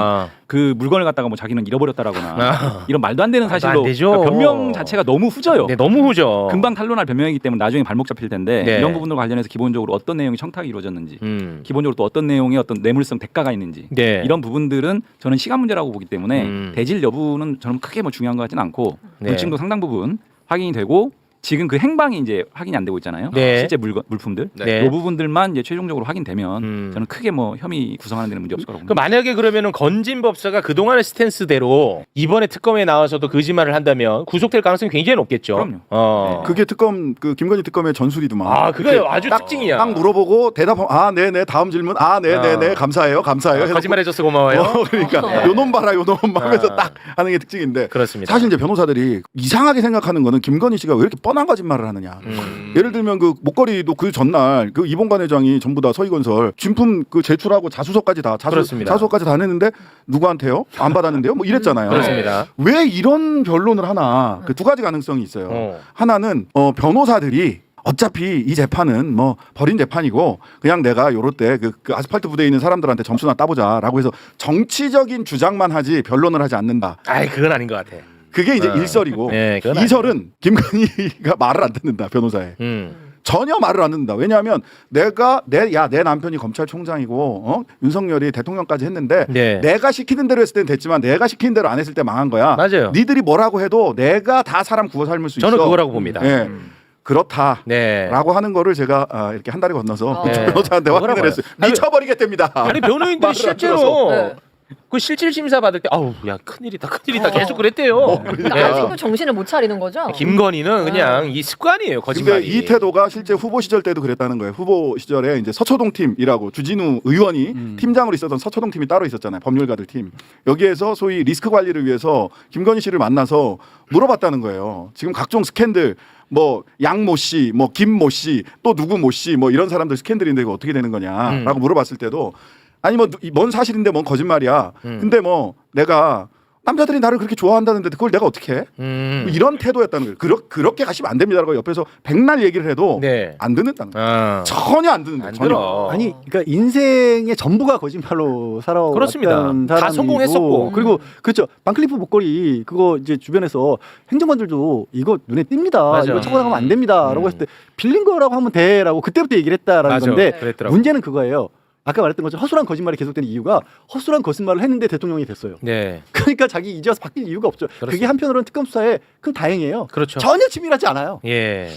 S6: 그 물건을 갖다가 뭐 자기는 잃어버렸다라거나 이런 말도 안 되는
S1: 말도
S6: 사실로
S1: 안 되죠.
S6: 그러니까 변명 자체가 너무 후져요.
S1: 네, 너무 후죠.
S6: 금방 탄론할 변명이기 때문에 나중에 발목 잡힐 텐데
S1: 네.
S6: 이런 부분들과 관련해서 기본적으로 어떤 내용이 청탁이 이루어졌는지 기본적으로 또 어떤 내용의 어떤 뇌물성 대가가 있는지
S1: 네.
S6: 이런 부분들은 저는 시간 문제라고 보기 때문에 대질 여부는 저는 크게 뭐 중요한 것 같지는 않고
S1: 네.
S6: 물증도 상당 부분 확인이 되고 지금 그 행방이 이제 확인이 안 되고 있잖아요.
S1: 네.
S6: 실제 물품들
S1: 네.
S6: 이 부분들만 이제 최종적으로 확인되면 저는 크게 뭐 혐의 구성하는 데는 문제 없을 거라고
S1: 그
S6: 봅니다.
S1: 만약에 그러면은 건진 법사가 그동안의 스탠스대로 이번에 특검에 나와서도 거짓말을 한다면 구속될 가능성이 굉장히 높겠죠.
S6: 그럼요.
S7: 그게 특검 그 김건희 특검의 전술이더만.
S1: 아, 그거요. 아주
S7: 딱,
S1: 특징이야.
S7: 딱 물어보고 대답하면 아, 네네 다음 질문 아, 네네네 감사해요, 감사해요. 해서
S1: 거짓말해줘서 고마워요.
S7: 그러니까 요놈 봐라 요놈 하면서 딱 하는 게 특징인데.
S1: 그렇습니다.
S7: 사실 이제 변호사들이 이상하게 생각하는 거는 김건희 씨가 왜 이렇게 뻔한 거짓말을 하느냐. 예를 들면 그 목걸이도 그 전날 그 이봉관 회장이 전부 다 서희건설 진품 그 제출하고 자수서까지 다
S1: 그렇습니다.
S7: 자수서까지 다 냈는데 누구한테요? 안 받았는데요? 뭐 이랬잖아요.
S1: 그렇습니다.
S7: 왜 이런 변론을 하나? 그 두 가지 가능성이 있어요. 하나는 변호사들이 어차피 이 재판은 뭐 벌인 재판이고 그냥 내가 요럴 때 그 아스팔트 부대에 있는 사람들한테 점수나 따보자라고 해서 정치적인 주장만 하지 변론을 하지 않는다.
S1: 아이, 그건 아닌 것 같아.
S7: 그게 이제 일설이고
S1: 네, 그건
S7: 이설은 김건희가 말을 안 듣는다 변호사에. 전혀 말을 안 듣는다. 왜냐하면 내 남편이 검찰총장이고 윤석열이 대통령까지 했는데
S1: 네.
S7: 내가 시키는 대로 했을 땐 됐지만 내가 시키는 대로 안 했을 때 망한 거야.
S1: 맞아요.
S7: 니들이 뭐라고 해도 내가 다 사람 구워 삶을 수
S1: 저는
S7: 있어.
S1: 그거라고 봅니다.
S7: 네. 그렇다라고
S1: 네.
S7: 하는 거를 제가 이렇게 한 달에 건너서
S1: 네.
S7: 변호사한테 확인을
S1: 그거라고요.
S7: 했어요. 미쳐버리겠답니다.
S1: 아니 변호인들이
S7: 말을 안
S1: 실제로
S7: 들어서.
S3: 네.
S1: 그 실질 심사 받을 때 아우 야 큰일이다 계속 그랬대요.
S3: 그러니까
S1: 네.
S3: 아직도 정신을 못 차리는 거죠?
S1: 김건희는 그냥 이 습관이에요
S7: 근데
S1: 거짓말이.
S7: 이 태도가 실제 후보 시절 때도 그랬다는 거예요. 후보 시절에 이제 서초동 팀이라고 주진우 의원이 팀장으로 있었던 서초동 팀이 따로 있었잖아요. 법률가들 팀. 여기에서 소위 리스크 관리를 위해서 김건희 씨를 만나서 물어봤다는 거예요. 지금 각종 스캔들 뭐 양모 씨, 뭐 김모 씨, 또 누구 모 씨, 뭐 이런 사람들 스캔들인데 이거 어떻게 되는 거냐라고 물어봤을 때도 아니 뭐 뭔 사실인데 뭔 거짓말이야. 근데 뭐 내가 남자들이 나를 그렇게 좋아한다는데 그걸 내가 어떻게 해? 뭐 이런 태도였다는 거예요. 그렇게 가시면 안 됩니다라고 옆에서 백날 얘기를 해도
S1: 네.
S7: 안 듣는다는 거예요. 전혀 안 듣는다.
S1: 안
S7: 전혀.
S1: 들어.
S4: 아니, 그러니까 인생의 전부가 거짓말로 살아왔던
S1: 그렇습니다. 다
S4: 사람이고,
S1: 성공했었고.
S4: 그리고 그렇죠. 반클리프 목걸이 그거 이제 주변에서 행정관들도 이거 눈에 띕니다.
S1: 맞아.
S4: 이거 차고 나가면 안 됩니다라고 했을 때 빌린 거라고 하면 돼라고 그때부터 얘기를 했다라는
S1: 맞아.
S4: 건데
S1: 그랬더라고.
S4: 문제는 그거예요. 아까 말했던 것처럼 허술한 거짓말이 계속되는 이유가 허술한 거짓말을 했는데 대통령이 됐어요.
S1: 네.
S4: 그러니까 자기 이제 와서 바뀔 이유가 없죠.
S1: 그렇습니다.
S4: 그게 한편으로는 특검 수사에 큰 다행이에요.
S1: 그렇죠.
S4: 전혀 치밀하지 않아요.
S1: 예.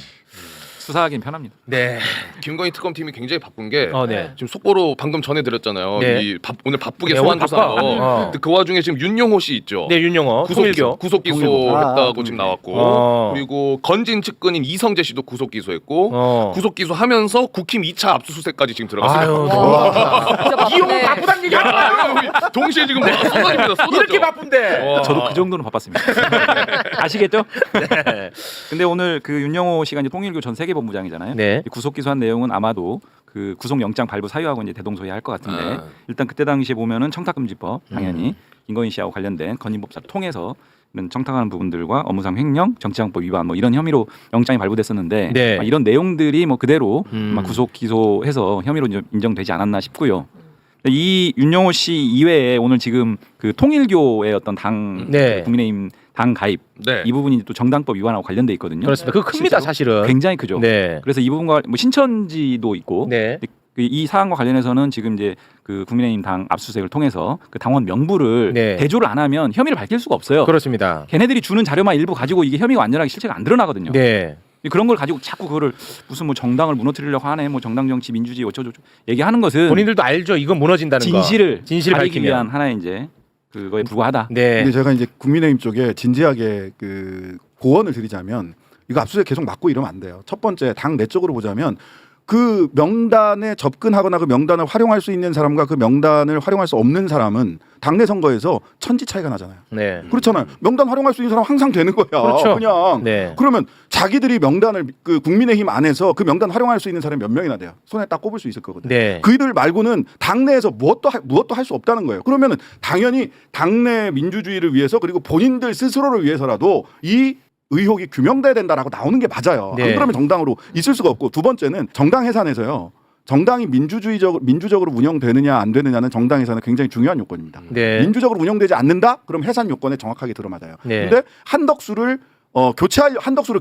S6: 수사하기는 편합니다.
S1: 네.
S2: 김건희 특검팀이 굉장히 바쁜 게
S1: 네.
S2: 지금 속보로 방금 전해드렸잖아요.
S1: 네.
S2: 오늘 바쁘게
S1: 네,
S2: 소환
S1: 오늘
S2: 조사한
S1: 바빠.
S2: 거. 근데 그 와중에 지금 윤용호 씨 있죠.
S1: 네 윤영호 통일교.
S2: 구속
S4: 통일교.
S2: 기소했다고 지금 나왔고 그리고 건진 측근인 이성재 씨도 구속 기소했고 구속 기소하면서 국힘 2차 압수수색까지 지금 들어갔어요.
S1: 아유
S3: 와, 진짜 바쁘네.
S1: 이용호 바쁘다는 얘기 하잖아요.
S2: 동시에 지금 쏟아집니다. 쏟아져.
S1: 이렇게 바쁜데.
S6: 저도 그 정도는 바빴습니다. 아시겠죠?
S1: 네.
S6: 근데 오늘 그 윤영호 씨가 이제 통일교 전 세계본부장이잖아요.
S1: 네.
S6: 구속 기소한 내용은 아마도 그 구속영장 발부 사유하고 이제 대동소이할 것 같은데 일단 그때 당시에 보면은 청탁금지법 당연히 김건희 씨하고 관련된 건진법사를 통해서 이런 청탁하는 부분들과 업무상 횡령, 정치자금법 위반 뭐 이런 혐의로 영장이 발부됐었는데
S1: 네.
S6: 이런 내용들이 뭐 그대로 구속 기소해서 혐의로 인정되지 않았나 싶고요. 이 윤영호 씨 이외에 오늘 지금 그 통일교의 어떤 당
S1: 네.
S6: 국민의힘 당 가입
S2: 네.
S6: 이 부분이 또 정당법 위반하고 관련돼 있거든요.
S1: 그렇습니다. 그거 큽니다
S6: 실제로?
S1: 사실은.
S6: 굉장히 크죠.
S1: 네.
S6: 그래서 이 부분과 뭐 신천지도 있고
S1: 네.
S6: 이 사안과 관련해서는 지금 이제 그 국민의힘 당 압수수색을 통해서 그 당원 명부를
S1: 네.
S6: 대조를 안 하면 혐의를 밝힐 수가 없어요.
S1: 그렇습니다.
S6: 걔네들이 주는 자료만 일부 가지고 이게 혐의가 완전하게 실체가 안 드러나거든요.
S1: 네.
S6: 그런 걸 가지고 자꾸 그거를 무슨 뭐 정당을 무너뜨리려고 하네, 뭐 정당 정치, 민주주의 어쩌고저쩌고 얘기하는 것은
S1: 본인들도 알죠. 이건 무너진다는 거. 진실
S6: 가리기 위한
S1: 밝히면.
S6: 하나의 이제 그거에 불과하다.
S1: 네.
S7: 근데 제가 이제 국민의힘 쪽에 진지하게 그 고언을 드리자면 이거 압수수색 계속 막고 이러면 안 돼요. 첫 번째 당 내적으로 보자면 그 명단에 접근하거나 그 명단을 활용할 수 있는 사람과 그 명단을 활용할 수 없는 사람은 당내 선거에서 천지 차이가 나잖아요.
S1: 네.
S7: 그렇잖아요. 명단 활용할 수 있는 사람 항상 되는 거야.
S1: 그렇죠.
S7: 그냥
S1: 네.
S7: 그러면 자기들이 명단을 그 국민의힘 안에서 그 명단 활용할 수 있는 사람이 몇 명이나 돼요. 손에 딱 꼽을 수 있을 거거든요.
S1: 네.
S7: 그이들 말고는 당내에서 무엇도 할 수 없다는 거예요. 그러면은 당연히 당내 민주주의를 위해서 그리고 본인들 스스로를 위해서라도 이 의혹이 규명돼야 된다라고 나오는 게 맞아요.
S1: 네.
S7: 안 그러면 정당으로 있을 수가 없고 두 번째는 정당 해산에서요. 정당이 민주적으로 운영되느냐 안 되느냐는 정당 해산은 굉장히 중요한 요건입니다.
S1: 네.
S7: 민주적으로 운영되지 않는다? 그럼 해산 요건에 정확하게 들어맞아요.
S1: 네.
S7: 근데 한덕수를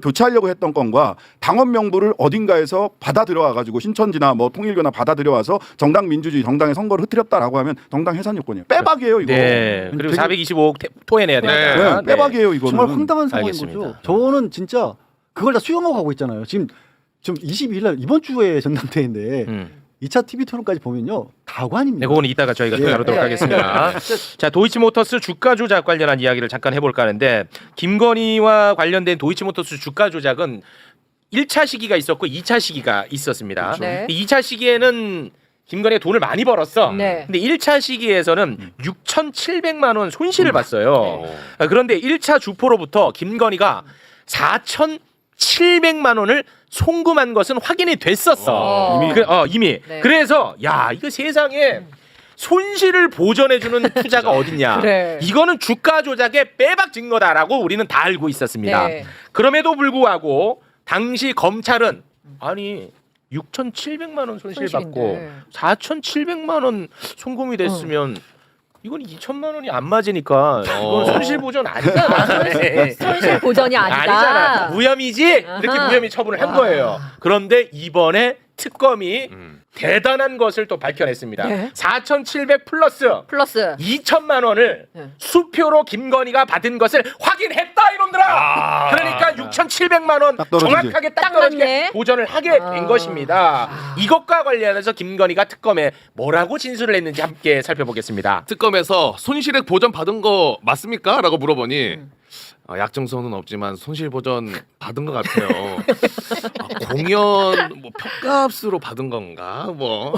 S7: 교체하려고 했던 건과 당원 명부를 어딘가에서 받아 들여와 가지고 신천지나 뭐 통일교나 받아 들여와서 정당 민주주의 정당의 선거를 흐트렸다라고 하면 정당 해산 요건이에요. 빼박이에요 이거.
S1: 네. 그리고
S7: 되게-
S1: 425억 토해내야 된다.
S7: 네, 빼박이에요 이거는.
S4: 정말 황당한 상황인
S1: 알겠습니다.
S4: 거죠. 저는 진짜 그걸 다 수용하고 가고 있잖아요. 지금 22일 날 이번 주에 전당대회인데 2차 TV 토론까지 보면요 다관입니다.
S1: 네, 그거는 이따가 저희가 또
S4: 예.
S1: 다루도록 하겠습니다. 자, 도이치모터스 주가 조작 관련한 이야기를 잠깐 해볼까 하는데 김건희와 관련된 도이치모터스 주가 조작은 1차 시기가 있었고 2차 시기가 있었습니다.
S3: 그렇죠. 네.
S1: 2차 시기에는 김건희가 돈을 많이 벌었어.
S3: 네.
S1: 근데 1차 시기에서는 6,700만 원 손실을 봤어요. 그런데 1차 주포로부터 김건희가 4,700만 원을 송금한 것은 확인이 됐었어. 이미.
S3: 네.
S1: 그래서 야 이거 세상에 손실을 보전해주는 투자가 어딨냐.
S3: 그래.
S1: 이거는 주가 조작의 빼박 증거다라고 우리는 다 알고 있었습니다.
S3: 네.
S1: 그럼에도 불구하고 당시 검찰은 아니 6,700만 원 손실 받고
S3: 손실인데.
S1: 4,700만 원 송금이 됐으면 이건 2천만 원이 안 맞으니까 이건 손실 보전 아니잖아.
S3: 손실 보전이 아니다.
S1: 아니잖아. 무혐의지? 이렇게
S3: 아하.
S1: 무혐의 처분을 한 거예요. 그런데 이번에 특검이 대단한 것을 또 밝혀냈습니다.
S3: 네.
S1: 4,700 플러스
S3: 플러스
S1: 2천만 원을
S3: 네.
S1: 수표로 김건희가 받은 것을 확인했다 이놈들아. 그러니까 6,700만 원
S7: 딱 떨어지지.
S1: 정확하게 딱
S3: 딱
S1: 떨어지게
S3: 맞네.
S1: 보전을 하게 된 것입니다. 이것과 관련해서 김건희가 특검에 뭐라고 진술을 했는지 함께 살펴보겠습니다.
S2: 특검에서 손실액 보전 받은 거 맞습니까? 라고 물어보니 약정서는 없지만 손실 보전 받은 것 같아요. 공연 뭐 표값으로 받은 건가? 뭐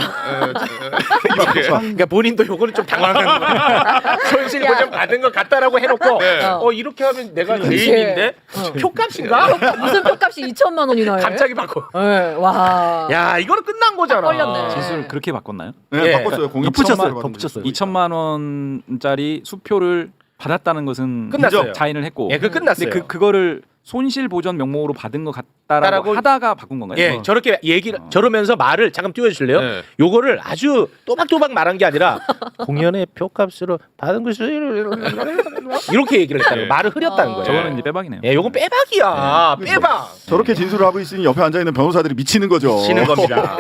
S2: 이렇게.
S1: 그러니까 본인도 요거는 좀 당황한 거야. 손실
S3: 야.
S1: 보전 받은 것 같다라고 해놓고
S2: 네.
S1: 이렇게 하면 내가
S3: 그렇지.
S1: 개인인데 표값인가?
S3: 무슨 표값이 2천만 원이나 해?
S1: 갑자기 바꿔.
S3: 네. 와.
S1: 야 이거는 끝난 거잖아.
S3: 걸렸네.
S6: 진술 그렇게 바꿨나요?
S7: 네,
S1: 예.
S7: 바꿨어요. 공이
S4: 덧붙였어요.
S7: 2천만 원
S4: 덧붙였어요.
S6: 2천만 원짜리 수표를 받았다는 것은
S1: 끝났어요.
S6: 자인을 했고.
S1: 예, 그 끝났어요.
S6: 근데 그거를 손실 보전 명목으로 받은 것 같다라고
S1: 따라고-
S6: 하다가 바꾼 건가요?
S1: 예, 저렇게 얘기를 저러면서 말을 잠깐 띄워주실래요?
S2: 네.
S1: 요거를 아주 또박또박 말한 게 아니라 공연의 표값으로 받은 것을 이렇게 얘기를 했다는 거예요. 말을 흐렸다는 거예요.
S6: 저거는 이제 빼박이네요.
S1: 예, 요건 빼박이야. 빼박.
S7: 저렇게 진술을 하고 있으니 옆에 앉아 있는 변호사들이 미치는 거죠.
S1: 치는 겁니다.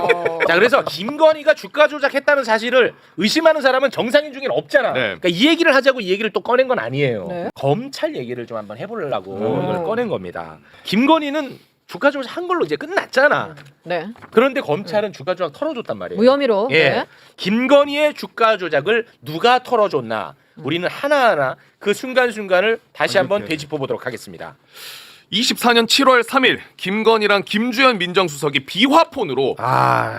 S1: 자, 그래서 김건희가 주가 조작했다는 사실을 의심하는 사람은 정상인 중엔 없잖아.
S2: 네.
S1: 그러니까 이 얘기를 하자고 이 얘기를 또 꺼낸 건 아니에요.
S3: 네.
S1: 검찰 얘기를 좀 한번 해보려고 이걸 꺼낸 겁니다. 김건희는 주가 조작 한 걸로 이제 끝났잖아.
S3: 네.
S1: 그런데 검찰은 주가 조작 털어줬단 말이에요.
S3: 무혐의로.
S1: 예.
S3: 네.
S1: 김건희의 주가 조작을 누가 털어줬나? 우리는 하나하나 그 순간순간을 다시 한번 되짚어 보도록 하겠습니다.
S2: 24년 7월 3일 김건희랑 김주현 민정수석이 비화폰으로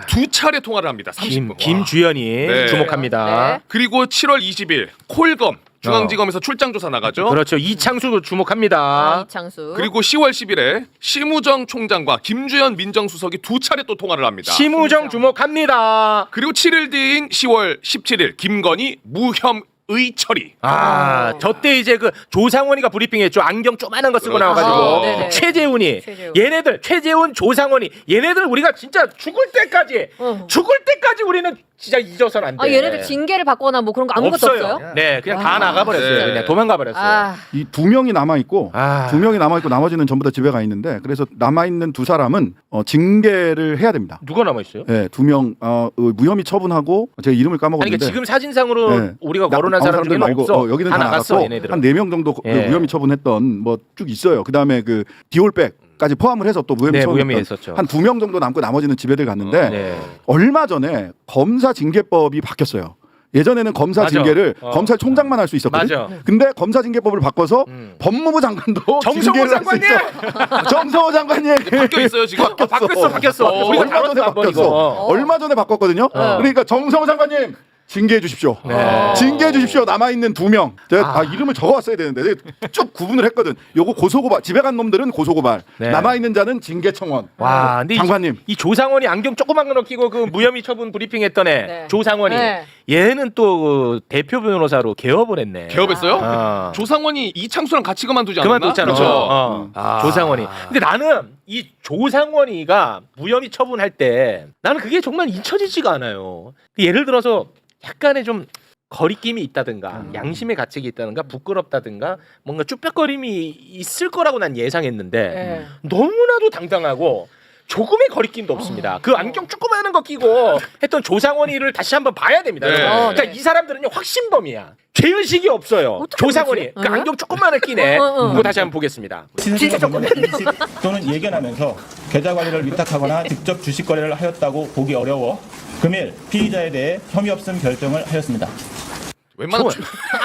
S2: 두 차례 통화를 합니다. 30분.
S1: 김주현이
S2: 네.
S1: 주목합니다.
S3: 네.
S2: 그리고 7월 20일 콜검 중앙지검에서 출장 조사 나가죠.
S1: 그렇죠. 이창수 주목합니다.
S3: 아, 이창수.
S2: 그리고 10월 10일에 심우정 총장과 김주현 민정수석이 두 차례 또 통화를 합니다.
S1: 심우정 주목합니다.
S2: 그리고 7일 뒤인 10월 17일 김건희 무혐의 처리.
S1: 저 때 이제 그 조상원이가 브리핑했죠. 안경 쪼만한 거 쓰고
S2: 그렇죠.
S1: 나와가지고
S3: 네네.
S1: 최재훈이
S3: 최재훈.
S1: 얘네들 최재훈 조상원이 얘네들 우리가 진짜 죽을 때까지 우리는 진짜 잊어서는 안 돼.
S3: 아 얘네들 징계를 받거나 뭐 그런 거 아무것도 없어요?
S1: 네, 그냥 다
S3: 아.
S1: 나가버렸어요.
S2: 네.
S1: 그냥 도망가 버렸어요.
S3: 아,
S7: 이 두 명이 남아 있고
S1: 아.
S7: 두 명이 남아 있고 나머지는 전부 다 집에 가 있는데 그래서 남아 있는 두 사람은 징계를 해야 됩니다.
S1: 누가 남아 있어요?
S7: 네, 두 명 무혐의 처분하고 제가 이름을
S1: 아니
S7: 까먹었는데
S1: 그러니까 지금 사진상으로
S7: 네.
S1: 우리가 거론한 사람 중에는
S7: 말고
S1: 없어.
S7: 여기는
S1: 다
S7: 다
S1: 나갔어.
S7: 나갔고
S1: 얘네들은.
S7: 한 4명 정도 그
S1: 예.
S7: 무혐의 처분했던 뭐 쭉 있어요. 그다음에 그 디올백까지 포함을 해서 또 무혐의
S1: 네,
S7: 처분했던
S1: 무혐의 했었죠.
S7: 한 2명 정도 남고 나머지는 집에들 갔는데
S1: 네.
S7: 얼마 전에 검사 징계법이 바뀌었어요. 예전에는 검사
S1: 맞아.
S7: 징계를
S1: 어.
S7: 검찰총장만 할 수 있었거든.
S1: 맞아.
S7: 근데 검사 징계법을 바꿔서 법무부 장관도
S1: 정성호
S7: 징계를 할 수
S1: 장관님!
S7: 있어. 정성호 장관님
S2: 바뀌어 있어요 지금.
S1: 바뀌었어. 우리가
S7: 얼마 전에
S1: 다뤘어, 한번 이거.
S7: 바뀌었어. 얼마 전에 바꿨거든요. 그러니까 정성호 장관님 징계해 주십시오.
S1: 네.
S7: 징계해 주십시오. 남아 있는 2명. 제가 이름을 적어왔어야 되는데 내가 쭉 구분을 했거든. 요거 고소고발. 집에 간 놈들은 고소고발.
S1: 네.
S7: 남아 있는 자는 징계청원.
S1: 와, 근데
S7: 장관님.
S1: 이 조상원이 안경 조그만 거 끼고 그 무혐의 처분 브리핑했던 애
S3: 네.
S1: 조상원이
S3: 네.
S1: 얘는 또그 대표 변호사로 개업을 했네.
S2: 개업했어요?
S1: 아.
S2: 조상원이 이창수랑 같이 그만두지 않았나?
S1: 그만뒀잖아.
S2: 그렇죠.
S1: 어. 조상원이. 근데 나는 이 조상원이가 무혐의 처분할 때 나는 그게 정말 잊혀지지가 않아요. 예를 들어서 약간의 좀 거리낌이 있다든가 양심의 가책이 있다든가 부끄럽다든가 뭔가 쭈뼛거림이 있을 거라고 난 예상했는데
S3: 네.
S1: 너무나도 당당하고 조금의 거리낌도 없습니다. 그 안경 조그마한 거 끼고 했던 조상원이를 다시 한번 봐야 됩니다.
S2: 네.
S1: 그러니까
S3: 네.
S1: 이 사람들은요 확신범이야. 죄의식이 없어요.
S3: 어떻게
S1: 조상원이
S3: 그러지?
S1: 그 안경 조그마한 끼네. 그거 다시 한번 보겠습니다. 진짜 조그만.
S8: 또는 예견하면서 계좌 관리를 위탁하거나 직접 주식 거래를 하였다고 보기 어려워 금일 피의자에 대해 혐의 없음 결정을 하였습니다.
S2: 웬만한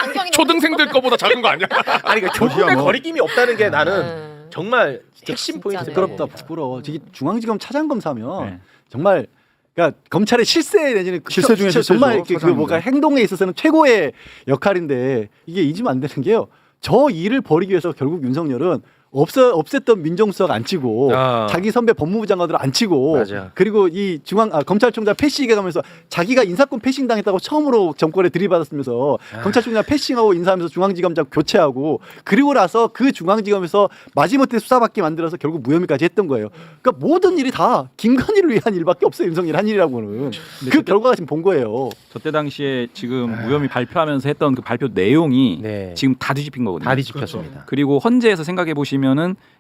S3: 안경이
S2: 초등생들 거보다 작은 거 아니야?
S1: 아니 그러니까 조금의
S7: 어디야, 뭐.
S1: 거리낌이 없다는 게 나는
S3: 네.
S1: 정말 핵심
S3: 진짜네.
S1: 포인트.
S4: 부끄럽다 부끄러워. 저기 중앙지검 차장검사면
S5: 네.
S4: 정말 그러니까 검찰의 실세 내지는
S7: 실세 중에 실세죠,
S4: 정말 이렇게 그
S7: 차장인데.
S4: 뭐가 행동에 있어서는 최고의 역할인데 이게 잊으면 안 되는 게요. 저 일을 벌이기 위해서 결국 윤석열은 없앴던 민정수석 안 치고
S1: 아.
S4: 자기 선배 법무부 장관들 안 치고
S1: 맞아.
S4: 그리고 이 검찰총장 패싱해 가면서 자기가 인사권 패싱 당했다고 처음으로 정권에 들이받았으면서 검찰총장 패싱하고 인사하면서 중앙지검장 교체하고 그리고 나서 그 중앙지검에서 마지못해 수사받게 만들어서 결국 무혐의까지 했던 거예요. 그러니까 모든 일이 다 김건희를 위한 일밖에 없어요. 윤석열 한 일이라고는. 그 결과가 지금 본 거예요.
S6: 저때 당시에 지금 무혐의 발표하면서 했던 그 발표 내용이
S1: 네.
S6: 지금 다 뒤집힌 거거든요.
S1: 다 뒤집혔습니다.
S6: 그리고 헌재에서 생각해 보시면은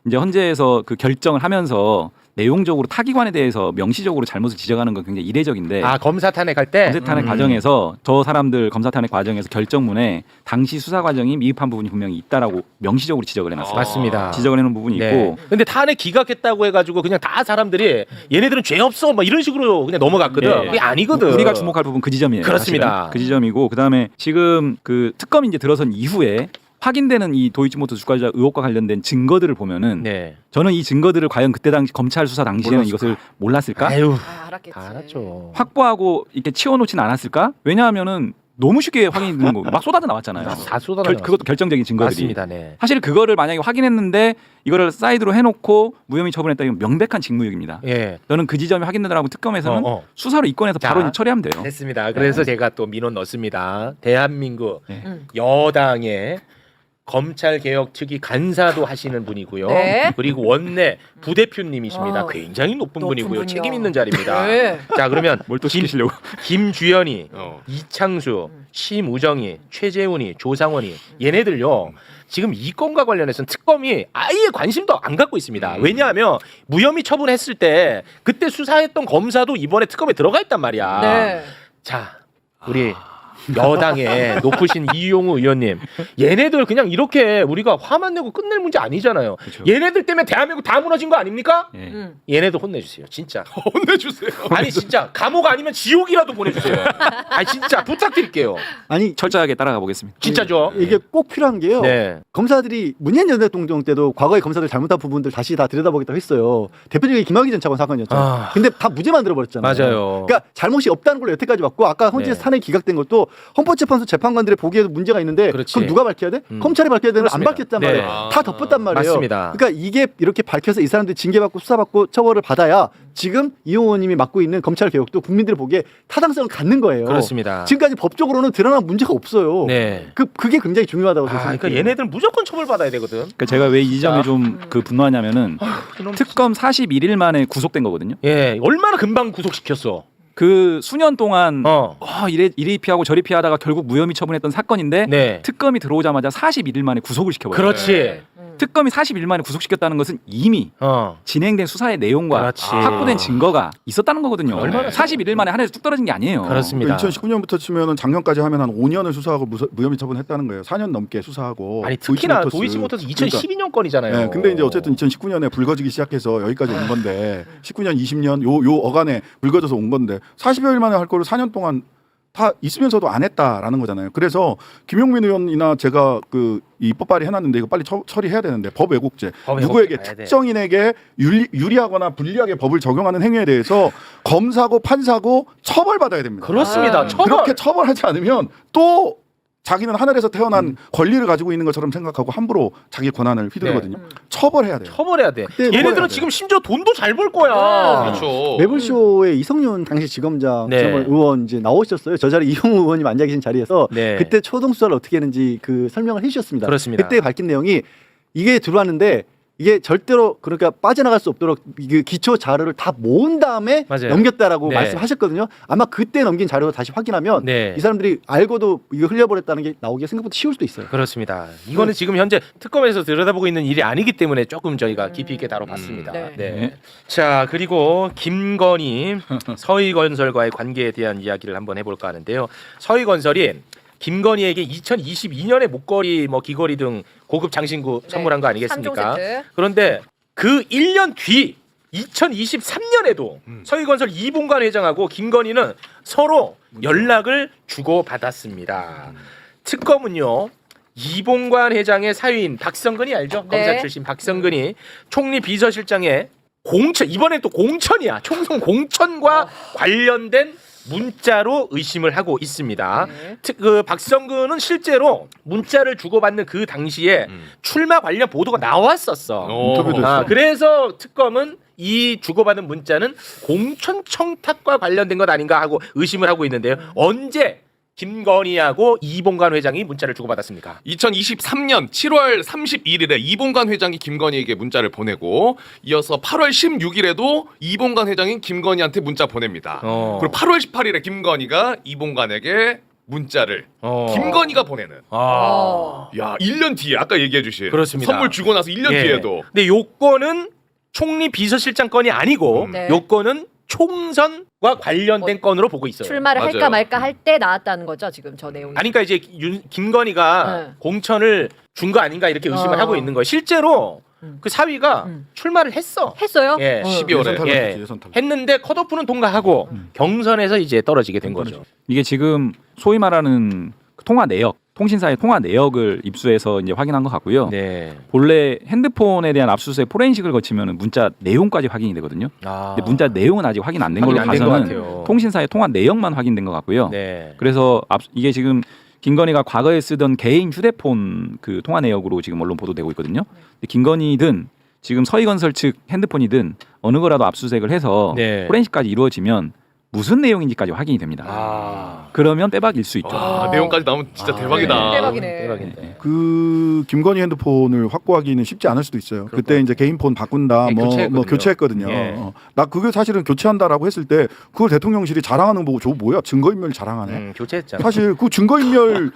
S6: 이제 헌재에서 그 결정을 하면서 내용적으로 타기관에 대해서 명시적으로 잘못을 지적하는 건 굉장히 이례적인데
S1: 아 검사 탄핵할 때
S6: 검사 탄핵 과정에서 저 사람들 검사 탄핵 과정에서 결정문에 당시 수사 과정이 미흡한 부분이 분명히 있다라고 명시적으로 지적을 해놨어요.
S1: 맞습니다.
S6: 지적을 해놓은 부분이
S1: 네.
S6: 있고
S1: 근데 탄핵 기각했다고 해가지고 그냥 다 사람들이 얘네들은 죄 없어 막 이런 식으로 그냥 넘어갔거든.
S6: 네.
S1: 그게 아니거든.
S6: 우리가 주목할 부분 그 지점이에요.
S1: 그렇습니다.
S6: 사실은. 그 지점이고 그다음에 지금 그 특검이 이제 들어선 이후에 확인되는 이 도이치모터 주가조작 의혹과 관련된 증거들을 보면은
S1: 네.
S6: 저는 이 증거들을 과연 그때 당시 검찰 수사 당시에는 이것을 몰랐을까?
S1: 아유,
S3: 아, 알았겠지.
S1: 다 알았죠.
S6: 확보하고 이렇게 치워놓지는 않았을까? 왜냐하면은 너무 쉽게 확인이 되는 거 막 쏟아져 나왔잖아요.
S1: 다 쏟아나.
S6: 그것도 결정적인 증거들이.
S1: 맞습니다. 네.
S6: 사실 그거를 만약에 확인했는데 이거를 사이드로 해놓고 무혐의 처분했다 이건 명백한 직무유기입니다.
S1: 예.
S6: 저는 그 지점이 확인되더라고 특검에서는
S1: 수사로
S6: 수사로 입건해서 바로
S1: 자,
S6: 이제 처리하면 돼요.
S1: 됐습니다. 그래서 제가 또 민원 넣습니다. 대한민국
S6: 네.
S1: 여당의 검찰 개혁 측이 간사도 하시는 분이고요.
S3: 네.
S1: 그리고 원내 부대표님이십니다.
S3: 어.
S1: 굉장히 높은
S3: 높은
S1: 분이고요.
S3: 분이요.
S1: 책임 있는 자리입니다.
S3: 네.
S1: 자 그러면
S6: 뭘 또 시키시려고?
S1: 김주현이,
S2: 어.
S1: 이창수, 심우정이, 최재훈이, 조상원이 얘네들요. 지금 이 건과 관련해서는 특검이 아예 관심도 안 갖고 있습니다. 왜냐하면 무혐의 처분했을 때 그때 수사했던 검사도 이번에 특검에 들어가 있단 말이야.
S3: 네.
S1: 자, 우리 여당의 높으신 이용우 의원님, 얘네들 그냥 이렇게 우리가 화만 내고 끝낼 문제 아니잖아요.
S6: 그렇죠.
S1: 얘네들 때문에 대한민국 다 무너진 거 아닙니까?
S6: 예.
S1: 얘네들 혼내주세요, 진짜.
S2: 혼내주세요.
S1: 아니 진짜 감옥 아니면 지옥이라도 보내주세요. 아니 진짜 부탁드릴게요.
S4: 아니
S6: 철저하게 따라가 보겠습니다.
S1: 진짜죠.
S4: 이게 꼭 필요한 게요.
S1: 네.
S4: 검사들이 문재인 전 대통령 때도 과거에 검사들 잘못한 부분들 다시 다 들여다보겠다고 했어요. 대표적인 김학의 전 차관 사건이었잖아요.
S1: 아.
S4: 근데 다 무죄 만들어 버렸잖아요.
S1: 맞아요.
S4: 그러니까 잘못이 없다는 걸로 여태까지 봤고 아까 헌재에서
S1: 네.
S4: 탄핵 기각된 것도 헌법재판소 재판관들의 보기에도 문제가 있는데
S1: 그렇지.
S4: 그럼 누가 밝혀야 돼? 검찰이 밝혀야 되는 안
S1: 그렇습니다.
S4: 밝혔단
S1: 네.
S4: 말이에요. 다 덮었단 말이에요.
S1: 맞습니다.
S4: 그러니까 이게 이렇게 밝혀서 이 사람들이 징계받고 수사받고 처벌을 받아야 지금 이용호 의원님이 맡고 있는 검찰 개혁도 국민들이 보기에 타당성을 갖는 거예요.
S1: 그렇습니다.
S4: 지금까지 법적으로는 드러난 문제가 없어요.
S1: 네.
S4: 그게 굉장히 중요하다고
S1: 아,
S4: 생각해요.
S1: 그러니까 얘네들은 무조건 처벌받아야 되거든.
S6: 그러니까 제가 왜 이 점에 좀 그 분노하냐면은
S1: 이놈
S6: 특검 41일 만에 구속된 거거든요.
S1: 예, 얼마나 금방 구속시켰어.
S6: 그 수년 동안
S1: 어.
S6: 이리 피하고 저리 피하다가 결국 무혐의 처분했던 사건인데
S1: 네.
S6: 특검이 들어오자마자 41일 만에 구속을 시켜버려요.
S1: 그렇지.
S6: 특검이 40일 만에 구속시켰다는 것은 이미
S1: 어.
S6: 진행된 수사의 내용과
S1: 그렇지.
S6: 확보된 증거가 있었다는 거거든요.
S1: 얼마나
S6: 41일 만에 하늘에서 뚝 떨어진 게 아니에요.
S1: 그렇습니다.
S7: 2019년부터 치면은 작년까지 하면 한 5년을 수사하고 무혐의 처분했다는 거예요. 4년 넘게 수사하고.
S1: 아니 특히나
S7: 도이치모터스.
S1: 도이치모터스 2012년 건이잖아요.
S7: 네, 근데 이제 어쨌든 2019년에 불거지기 시작해서 여기까지 온 건데 19년, 20년 요 어간에 불거져서 온 건데 40여일 만에 할 거를 4년 동안 다 있으면서도 안 했다라는 거잖아요. 그래서 김용민 의원이나 제가 그 입법 발의 해놨는데 이거 빨리 처리해야 되는데 법 왜곡죄
S1: 법 왜곡죄
S7: 누구에게
S1: 가야 돼.
S7: 특정인에게 유리하거나 불리하게 법을 적용하는 행위에 대해서 검사고 판사고 처벌받아야 됩니다.
S1: 그렇습니다. 처벌.
S7: 그렇게 처벌하지 않으면 또 자기는 하늘에서 태어난 권리를 가지고 있는 것처럼 생각하고 함부로 자기 권한을 휘두르거든요. 처벌해야 돼요.
S1: 처벌해야 돼.
S7: 그때
S1: 얘네들은
S7: 먹어야
S1: 지금 심지어 돈도 잘 벌 거야.
S2: 그렇죠.
S4: 매불쇼에 이성윤 당시 지검장
S1: 네.
S4: 의원 이제 나오셨어요. 저 자리 이용우 의원님 앉아 계신 자리에서
S1: 네.
S4: 그때 초동 수사를 어떻게 했는지 그 설명을 해주셨습니다.
S1: 그렇습니다.
S4: 그때 밝힌 내용이 이게 들어왔는데 이게 절대로 그러니까 빠져나갈 수 없도록 이 기초 자료를 다 모은 다음에
S1: 맞아요.
S4: 넘겼다라고
S1: 네.
S4: 말씀하셨거든요. 아마 그때 넘긴 자료를 다시 확인하면
S1: 네.
S4: 이 사람들이 알고도 이거 흘려버렸다는 게 나오기가 생각보다 쉬울 수도 있어요.
S1: 그렇습니다. 이거는 지금 현재 특검에서 들여다보고 있는 일이 아니기 때문에 조금 저희가 깊이 있게 다뤄봤습니다.
S3: 네.
S1: 네. 자 그리고 김건희 서희건설과의 관계에 대한 이야기를 한번 해볼까 하는데요. 서희건설이 김건희에게 2022년에 목걸이, 뭐 귀걸이 등 고급 장신구 선물한 거 아니겠습니까?
S3: 3종 세트.
S1: 그런데 그 1년 뒤 2023년에도 서희건설 이봉관 회장하고 김건희는 서로 연락을 주고받았습니다. 특검은요. 이봉관 회장의 사위인 박성근이 알죠?
S3: 네.
S1: 검사 출신 박성근이 총리 비서실장에 공천, 이번엔 또 공천이야. 총선 공천과 관련된 문자로 의심을 하고 있습니다.
S3: 네.
S1: 그 박성근은 실제로 문자를 주고받는 그 당시에 출마 관련 보도가 나왔었어.
S7: 인터뷰도 했어.
S1: 그래서 특검은 이 주고받은 문자는 공천 청탁과 관련된 것 아닌가 하고 의심을 하고 있는데요. 언제 김건희하고 이봉관 회장이 문자를 주고받았습니까?
S2: 2023년 7월 31일에 이봉관 회장이 김건희에게 문자를 보내고 이어서 8월 16일에도 이봉관 회장이 김건희한테 문자 보냅니다. 그리고 8월 18일에 김건희가 이봉관에게 문자를 김건희가 보내는. 야, 1년 뒤에 아까 얘기해 주신
S1: 그렇습니다.
S2: 선물 주고 나서 1년
S1: 예.
S2: 뒤에도.
S1: 근데 요건은 총리 비서실장 건이 아니고
S3: 네.
S1: 요건은 총선과 관련된 건으로 보고 있어요.
S3: 출마를
S2: 맞아요.
S3: 할까 말까 할 때 나왔다는 거죠 지금 저 내용이.
S1: 아니 그러니까 이제 김건희가
S3: 네.
S1: 공천을 준 거 아닌가 이렇게 의심을 하고 있는 거예요. 실제로 그 사위가 출마를 했어.
S3: 했어요?
S1: 예.
S2: 12월에.
S1: 예.
S7: 예선 탈락.
S1: 했는데 컷오프는 통과하고 경선에서 이제 떨어지게 된 거죠.
S6: 이게 지금 소위 말하는 통화 내역, 통신사의 통화 내역을 입수해서 이제 확인한 것 같고요.
S1: 네.
S6: 본래 핸드폰에 대한 압수수색 포렌식을 거치면 문자 내용까지 확인이 되거든요. 근데 문자 내용은 아직 확인 안 된 걸로
S1: 확인 안된것
S6: 봐서는
S1: 같아요.
S6: 통신사의 통화 내역만 확인된 것 같고요.
S1: 네.
S6: 그래서 이게 지금 김건희가 과거에 쓰던 개인 휴대폰 그 통화 내역으로 지금 언론 보도되고 있거든요. 근데 김건희든 지금 서희건설 측 핸드폰이든 어느 거라도 압수수색을 해서
S1: 네.
S6: 포렌식까지 이루어지면 무슨 내용인지까지 확인이 됩니다. 그러면 빼박일 수 있죠.
S2: 내용까지 나오면 진짜 대박이다.
S3: 대박이네.
S1: 대박인데.
S7: 그 김건희 핸드폰을 확보하기는 쉽지 않을 수도 있어요. 그때 이제 개인 폰 바꾼다,
S1: 네,
S7: 뭐
S1: 교체했거든요.
S7: 교체했거든요.
S1: 예.
S7: 나 그게 사실은 교체한다라고 했을 때 그걸 대통령실이 자랑하는 거 보고 저거 뭐야 증거인멸 자랑하네.
S1: 교체했잖아.
S7: 사실 그 증거인멸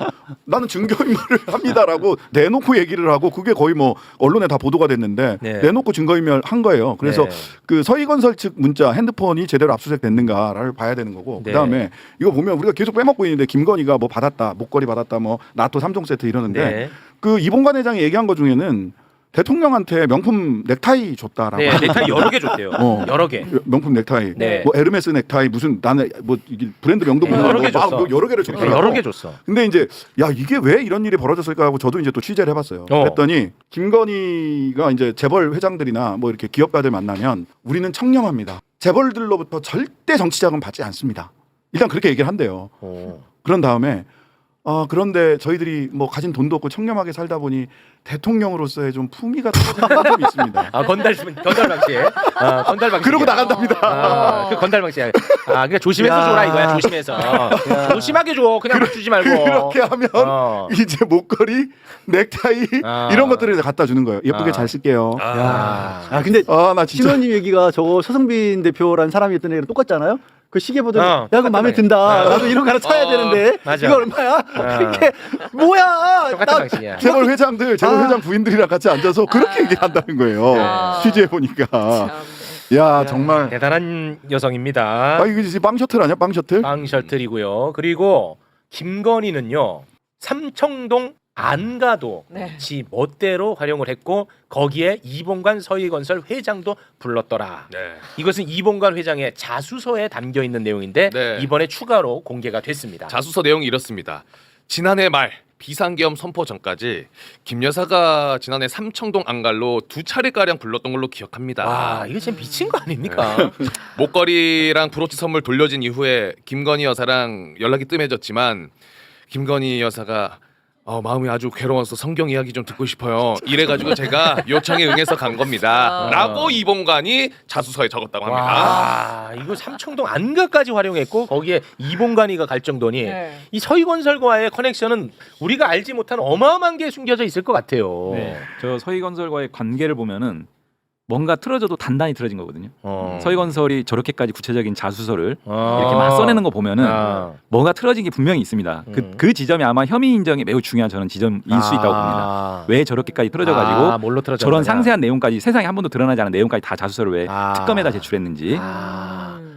S7: 나는 증거인멸을 합니다라고 내놓고 얘기를 하고 그게 거의 뭐 언론에 다 보도가 됐는데
S1: 네.
S7: 내놓고 증거인멸 한 거예요. 그래서
S1: 네.
S7: 그 서희건설 측 문자 핸드폰이 제대로 압수수색됐는가를 봐야 되는 거고
S1: 네.
S7: 그다음에 이거 보면 우리가 계속 빼먹고 있는데 김건희가 뭐 받았다 목걸이 받았다 뭐 나토 3종 세트 이러는데
S1: 네.
S7: 그 이봉관 회장이 얘기한 것 중에는 대통령한테 명품 넥타이 줬다라고
S1: 네, 넥타이 여러 개 줬대요. 여러 개.
S7: 명품 넥타이
S1: 네.
S7: 뭐 에르메스 넥타이 무슨 나는 뭐 이게 브랜드 명도
S1: 네,
S7: 모르는
S1: 여러 개
S7: 거
S1: 줬어.
S7: 뭐 여러 개를 줬더라고.
S1: 여러 개 줬어.
S7: 근데 이제 야 이게 왜 이런 일이 벌어졌을까 하고 저도 이제 또 취재를 해봤어요. 그랬더니 김건희가 이제 재벌 회장들이나 뭐 이렇게 기업가들 만나면 우리는 청렴합니다. 재벌들로부터 절대 정치 자금 받지 않습니다. 일단 그렇게 얘기를 한대요. 그런 다음에 그런데 저희들이 뭐 가진 돈도 없고 청렴하게 살다 보니 대통령으로서의 좀 품위가 떨어지는 점이 있습니다.
S1: 건달방씨. 건달방씨.
S7: 그러고 나간답니다.
S1: 그 건달방씨. 그러니까 조심해서
S4: 야.
S1: 줘라 이거야. 조심해서. 조심하게 줘. 그냥 막 주지 말고.
S7: 그렇게 하면 이제 목걸이, 넥타이 이런 것들을 갖다 주는 거예요. 예쁘게 잘 쓸게요.
S4: 근데
S7: 나 진짜
S4: 신원님 얘기가 저거 서성빈 대표라는 사람이었던 애랑 똑같잖아요. 그 시계 보더니
S1: 어,
S4: 야 그거 마음에 든다. 나도 이런 거 하나 사야 되는데
S1: 맞아.
S4: 이거 얼마야? 그렇게 뭐야?
S1: 똑같은 방식이야.
S7: 재벌 회장들, 재벌 회장 부인들이랑 같이 앉아서 그렇게 얘기한다는 거예요.
S3: 아.
S7: 취재해 보니까.
S3: 참.
S7: 야 정말.
S1: 대단한 여성입니다.
S7: 아 이거 이제 빵 셔틀 아니야? 빵 셔틀?
S1: 빵 셔틀이고요. 그리고 김건희는요. 삼청동 안가도
S3: 네.
S1: 지 멋대로 활용을 했고 거기에 이봉관 서희건설 회장도 불렀더라.
S2: 네.
S1: 이것은 이봉관 회장의 자수서에 담겨 있는 내용인데
S2: 네.
S1: 이번에 추가로 공개가 됐습니다.
S2: 자수서 내용이 이렇습니다. 지난해 말 비상계엄 선포 전까지 김 여사가 지난해 삼청동 안갈로 2차례가량 불렀던 걸로 기억합니다.
S1: 와 이거 진짜 미친 거 아닙니까?
S2: 목걸이랑 브로치 선물 돌려진 이후에 김건희 여사랑 연락이 뜸해졌지만 김건희 여사가 마음이 아주 괴로워서 성경 이야기 좀 듣고 싶어요. 이래가지고 제가 요청에 응해서 간 겁니다. 라고 이봉관이 자수서에 적었다고 합니다.
S1: 와 이거 삼청동 안가까지 활용했고 거기에 이봉관이가 갈 정도니
S3: 네.
S1: 이 서희건설과의 커넥션은 우리가 알지 못한 어마어마한 게 숨겨져 있을 것 같아요.
S6: 네. 저 서희건설과의 관계를 보면은 뭔가 틀어져도 단단히 틀어진 거거든요. 서희건설이 저렇게까지 구체적인 자수서를 이렇게 막 써내는 거 보면은 뭔가 틀어진 게 분명히 있습니다. 그 지점이 아마 혐의 인정에 매우 중요한 저는 지점일 수 있다고 봅니다. 왜 저렇게까지 틀어져가지고
S1: 뭘로 틀어졌느냐.
S6: 저런 상세한 내용까지 세상에 한 번도 드러나지 않은 내용까지 다 자수서를 왜 특검에다 제출했는지.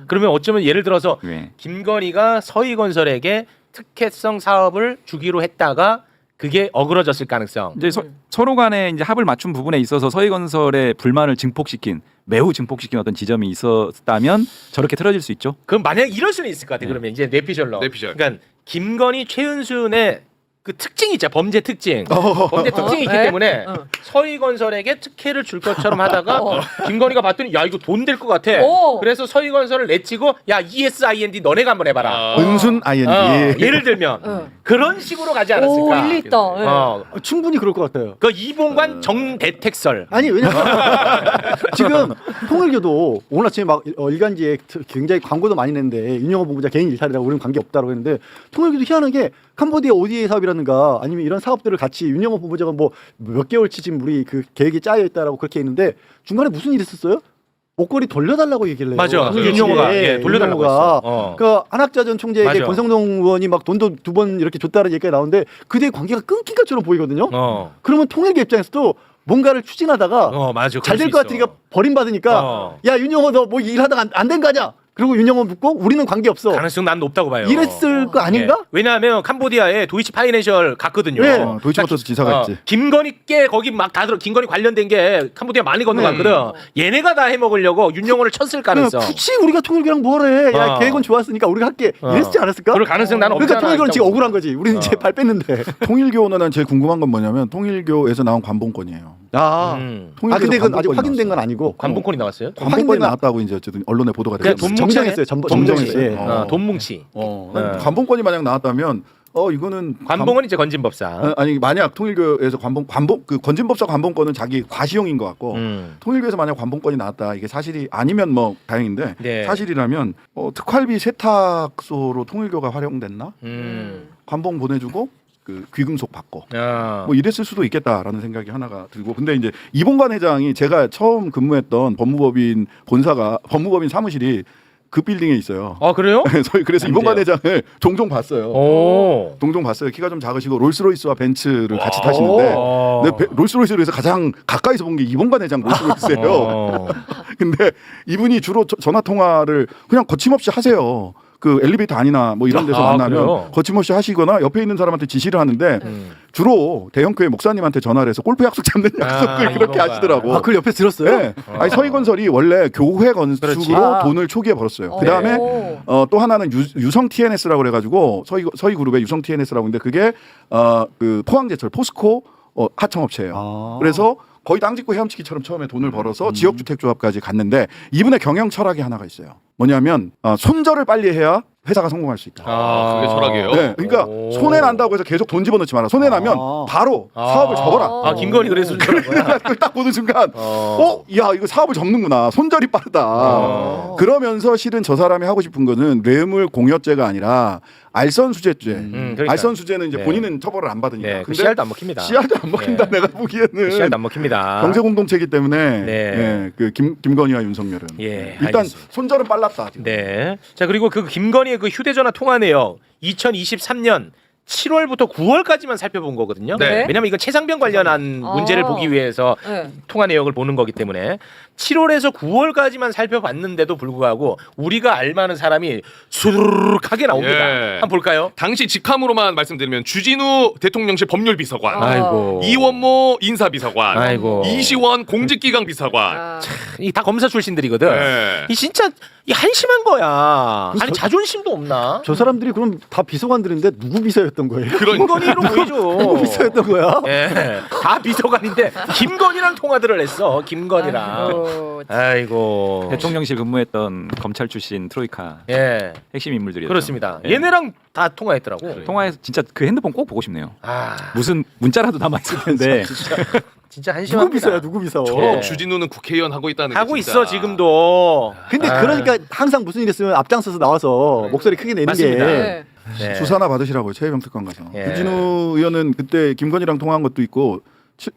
S1: 그러면 어쩌면 예를 들어서
S6: 네.
S1: 김건희가 서희건설에게 특혜성 사업을 주기로 했다가 그게 어그러졌을 가능성.
S6: 이제 서로 간에 이제 합을 맞춘 부분에 있어서 서희건설의 불만을 매우 증폭시킨 어떤 지점이 있었다면 저렇게 틀어질 수 있죠.
S1: 그럼 만약 이럴 수는 있을 것 같아. 그러면 이제 뇌피셜로.
S2: 뇌피셜.
S1: 그러니까 김건희, 최은순의 그 특징이 있잖아. 범죄 특징. 범죄 특징이 있기
S3: 네?
S1: 때문에 서희건설에게 특혜를 줄 것처럼 하다가 김건희가 봤더니 야 이거 돈 될 것 같아.
S3: 오.
S1: 그래서 서희건설을 내치고 야 ESIND 너네가 한번 해봐라.
S7: 은순 IND.
S1: 예를 들면 그런 식으로 가지
S3: 오
S1: 않았을까.
S3: 일리 있다. 네.
S4: 충분히 그럴 것 같아요.
S1: 그 이봉관 정대택설.
S4: 아니 왜냐면 지금 통일교도 오늘 아침에 막 일간지에 굉장히 광고도 많이 냈는데 윤영호 본부장 개인 일탈이라고 우리는 관계 없다라고 했는데 통일교도 희한한 게 캄보디아 ODA 사업이라든가 아니면 이런 사업들을 같이 윤영호 본부장은 뭐 몇 개월치 지금 우리 그 계획이 짜여 있다라고 그렇게 했는데 중간에 무슨 일이 있었어요? 목걸이 돌려달라고 얘기를 해요.
S1: 맞아. 윤영호가 돌려달라고 했어.
S4: 그 한학자 전 총재에게
S1: 맞아.
S4: 권성동 의원이 막 돈도 2번 이렇게 줬다는 얘기가 나오는데 그들의 관계가 끊긴 것처럼 보이거든요. 그러면 통일교 입장에서도 뭔가를 추진하다가
S1: 맞아.
S4: 잘 될 것 같으니까 버림받으니까 야 윤영호 너 뭐 일하다가 안 된 거 아니야? 그리고 윤영호 묻고 우리는 관계 없어.
S1: 가능성 난 높다고 봐요.
S4: 이랬을 거 아닌가?
S1: 왜냐하면 캄보디아에 도이치 파이낸셜 갔거든요.
S4: 네.
S7: 도이치모터스 지사가 있지.
S1: 김건희께 거기 막 다 들어 김건희 관련된 게 캄보디아 많이 건너갔거든. 얘네가 다 해먹으려고 윤영호를 쳤을 가능성.
S4: 굳이 우리가 통일교랑 뭐래? 야 계획은 좋았으니까 우리가 할게. 이랬지 않았을까?
S1: 그럴 가능성 나는
S4: 그러니까
S1: 없잖아.
S4: 통일교는 지금 억울한 거지. 우리는 이제 발 뺐는데.
S7: 통일교는 난 제일 궁금한 건 뭐냐면 통일교에서 나온 관본권이에요.
S1: 음.
S4: 아 근데 그건 아직
S7: 관본권이
S4: 확인된 건
S7: 나왔어요.
S4: 아니고
S1: 관본권이 나왔어요?
S7: 관본권이 나왔다고 이제 어쨌든 언론에 보도가
S1: 그냥
S7: 됐어요.
S4: 정정했어요. 정정했어요.
S1: 돈 뭉치.
S7: 관본권이 만약 나왔다면 이거는
S1: 관봉은 이제 건진법사.
S7: 아니 만약 통일교에서 그 건진법사 관본권은 자기 과시용인 것 같고 통일교에서 만약 관본권이 나왔다 이게 사실이 아니면 뭐 다행인데
S1: 네.
S7: 사실이라면 특활비 세탁소로 통일교가 활용됐나? 관봉 보내주고 그 귀금속 받고 뭐 이랬을 수도 있겠다라는 생각이 하나가 들고 근데 이제 이봉관 회장이 제가 처음 근무했던 법무법인 사무실이 그 빌딩에 있어요.
S1: 아 그래요?
S7: 그래서 이봉관 회장을 종종 봤어요. 종종 봤어요. 키가 좀 작으시고 롤스로이스와 벤츠를 같이 타시는데 근데 롤스로이스를 해서 가장 가까이서 본 게 이봉관 회장 롤스로이스예요. 근데 이분이 주로 전화 통화를 그냥 거침없이 하세요. 그 엘리베이터 안이나 뭐 이런 데서 만나면
S1: 그래요?
S7: 거침없이 하시거나 옆에 있는 사람한테 지시를 하는데 주로 대형교회 목사님한테 전화를 해서 골프 약속 잡는 약속을 그렇게 하시더라고.
S4: 그걸 옆에 들었어요?
S7: 네. 아니 서희건설이 원래 교회 건축으로 돈을 초기에 벌었어요. 그다음에 또 하나는 유성 TNS라고 그래가지고 서희그룹의 유성 TNS라고 하는데 그게 그 포항제철 포스코 하청업체예요. 그래서 거의 땅 짓고 헤엄치기처럼 처음에 돈을 벌어서 지역주택조합까지 갔는데 이분의 경영 철학이 하나가 있어요. 뭐냐면 손절을 빨리 해야 회사가 성공할 수 있다.
S2: 그게 철학이에요.
S7: 네, 그러니까 손해 난다고 해서 계속 돈 집어넣지 마라. 손해 나면 바로 사업을 접어라.
S1: 김건희 그래서 저런 거야.
S7: 그걸 딱 보는 순간, 야 이거 사업을 접는구나. 손절이 빠르다. 그러면서 실은 저 사람이 하고 싶은 거는 뇌물 공여죄가 아니라 알선수재죄.
S1: 그러니까.
S7: 알선수재는 이제
S1: 네.
S7: 본인은 처벌을 안 받으니까.
S1: 네, 그 씨알도 안 먹힙니다.
S7: 씨알도 안 먹힌다. 내가 보기에는.
S1: 씨알도 안 먹힙니다.
S7: 경제 공동체이기 때문에
S1: 네.
S7: 그 김건희와 윤석열은
S1: 예,
S7: 일단
S1: 알겠습니다.
S7: 손절은 빨라. 났다. 지금.
S1: 네. 자 그리고 그 김건희의 그 휴대전화 통화 내역 2023년 7월부터 9월까지만 살펴본 거거든요.
S2: 네.
S1: 왜냐면 이건 최상병 관련한 문제를 보기 위해서
S3: 네.
S1: 통화 내역을 보는 거기 때문에 7월에서 9월까지만 살펴봤는데도 불구하고 우리가 알만한 사람이 수르륵하게 나옵니다.
S2: 예.
S1: 한번 볼까요?
S2: 당시 직함으로만 말씀드리면 주진우 대통령실 법률비서관,
S1: 아이고.
S2: 이원모 인사비서관,
S1: 아이고.
S2: 이시원 공직기강 비서관.
S3: 아,
S1: 이 다 검사 출신들이거든.
S2: 네.
S1: 이 진짜 이 한심한 거야.
S4: 그래서
S1: 아니 자존심도 없나?
S4: 저 사람들이 그럼 다 비서관들인데 누구 비서였던 거예요?
S1: 김건희로 보이죠.
S4: 누구 비서였던 거야?
S1: 예, 다 비서관인데 김건희랑 통화들을 했어. 김건희랑. 아이고.
S6: 대통령실 근무했던 검찰 출신 트로이카
S1: 예,
S6: 핵심 인물들이었죠.
S1: 그렇습니다.
S6: 예.
S1: 얘네랑 다 통화했더라고.
S6: 통화에서 진짜 그 핸드폰 꼭 보고 싶네요.
S1: 아,
S6: 무슨 문자라도 남아 있을 텐데.
S1: 진짜
S4: 누구
S1: 한심합니다.
S4: 비서야? 누구 비서?
S2: 저런
S1: 예.
S2: 주진우는 국회의원 하고 있다는 게
S1: 하고
S2: 진짜.
S1: 있어 지금도.
S4: 근데
S1: 아,
S4: 그러니까 항상 무슨 일 있으면 앞장서서 나와서 목소리 크게 내는
S1: 맞습니다.
S4: 게
S3: 네.
S1: 네.
S7: 수사나 받으시라고요. 최혜병 특검 가서.
S1: 예.
S7: 유진우 의원은 그때 김건희랑 통화한 것도 있고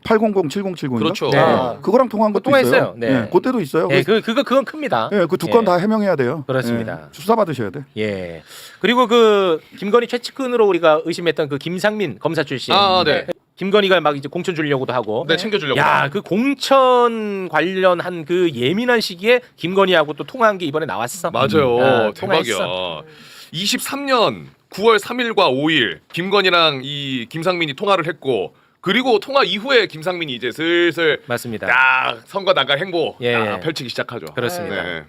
S7: 800-7070인가?
S2: 그렇죠.
S1: 네.
S7: 그거랑 통화한 것도
S1: 통화했어요.
S7: 있어요.
S1: 네.
S7: 예, 그때도 있어요.
S1: 예, 그건 큽니다.
S7: 그 두 건
S1: 예.
S7: 다 해명해야 돼요.
S1: 그렇습니다.
S7: 예, 수사 받으셔야 돼.
S1: 예. 그리고 그 김건희 최측근으로 우리가 의심했던 그 김상민 검사 출신.
S2: 아, 네.
S1: 김건희가 막 이제 공천 주려고도 하고.
S2: 네, 챙겨주려고.
S1: 야, 그 공천 관련한 그 예민한 시기에 김건희하고 또 통화한 게 이번에 나왔어.
S2: 맞아요.
S1: 아,
S2: 대박이야.
S1: 통화했어.
S2: 23년 9월 3일과 5일 김건희랑 이 김상민이 통화를 했고 그리고 통화 이후에 김상민이 이제 슬슬
S1: 맞습니다.
S2: 딱 선거 나갈 행보
S1: 예,
S2: 딱
S1: 예.
S2: 펼치기 시작하죠.
S1: 그렇습니다.
S2: 네.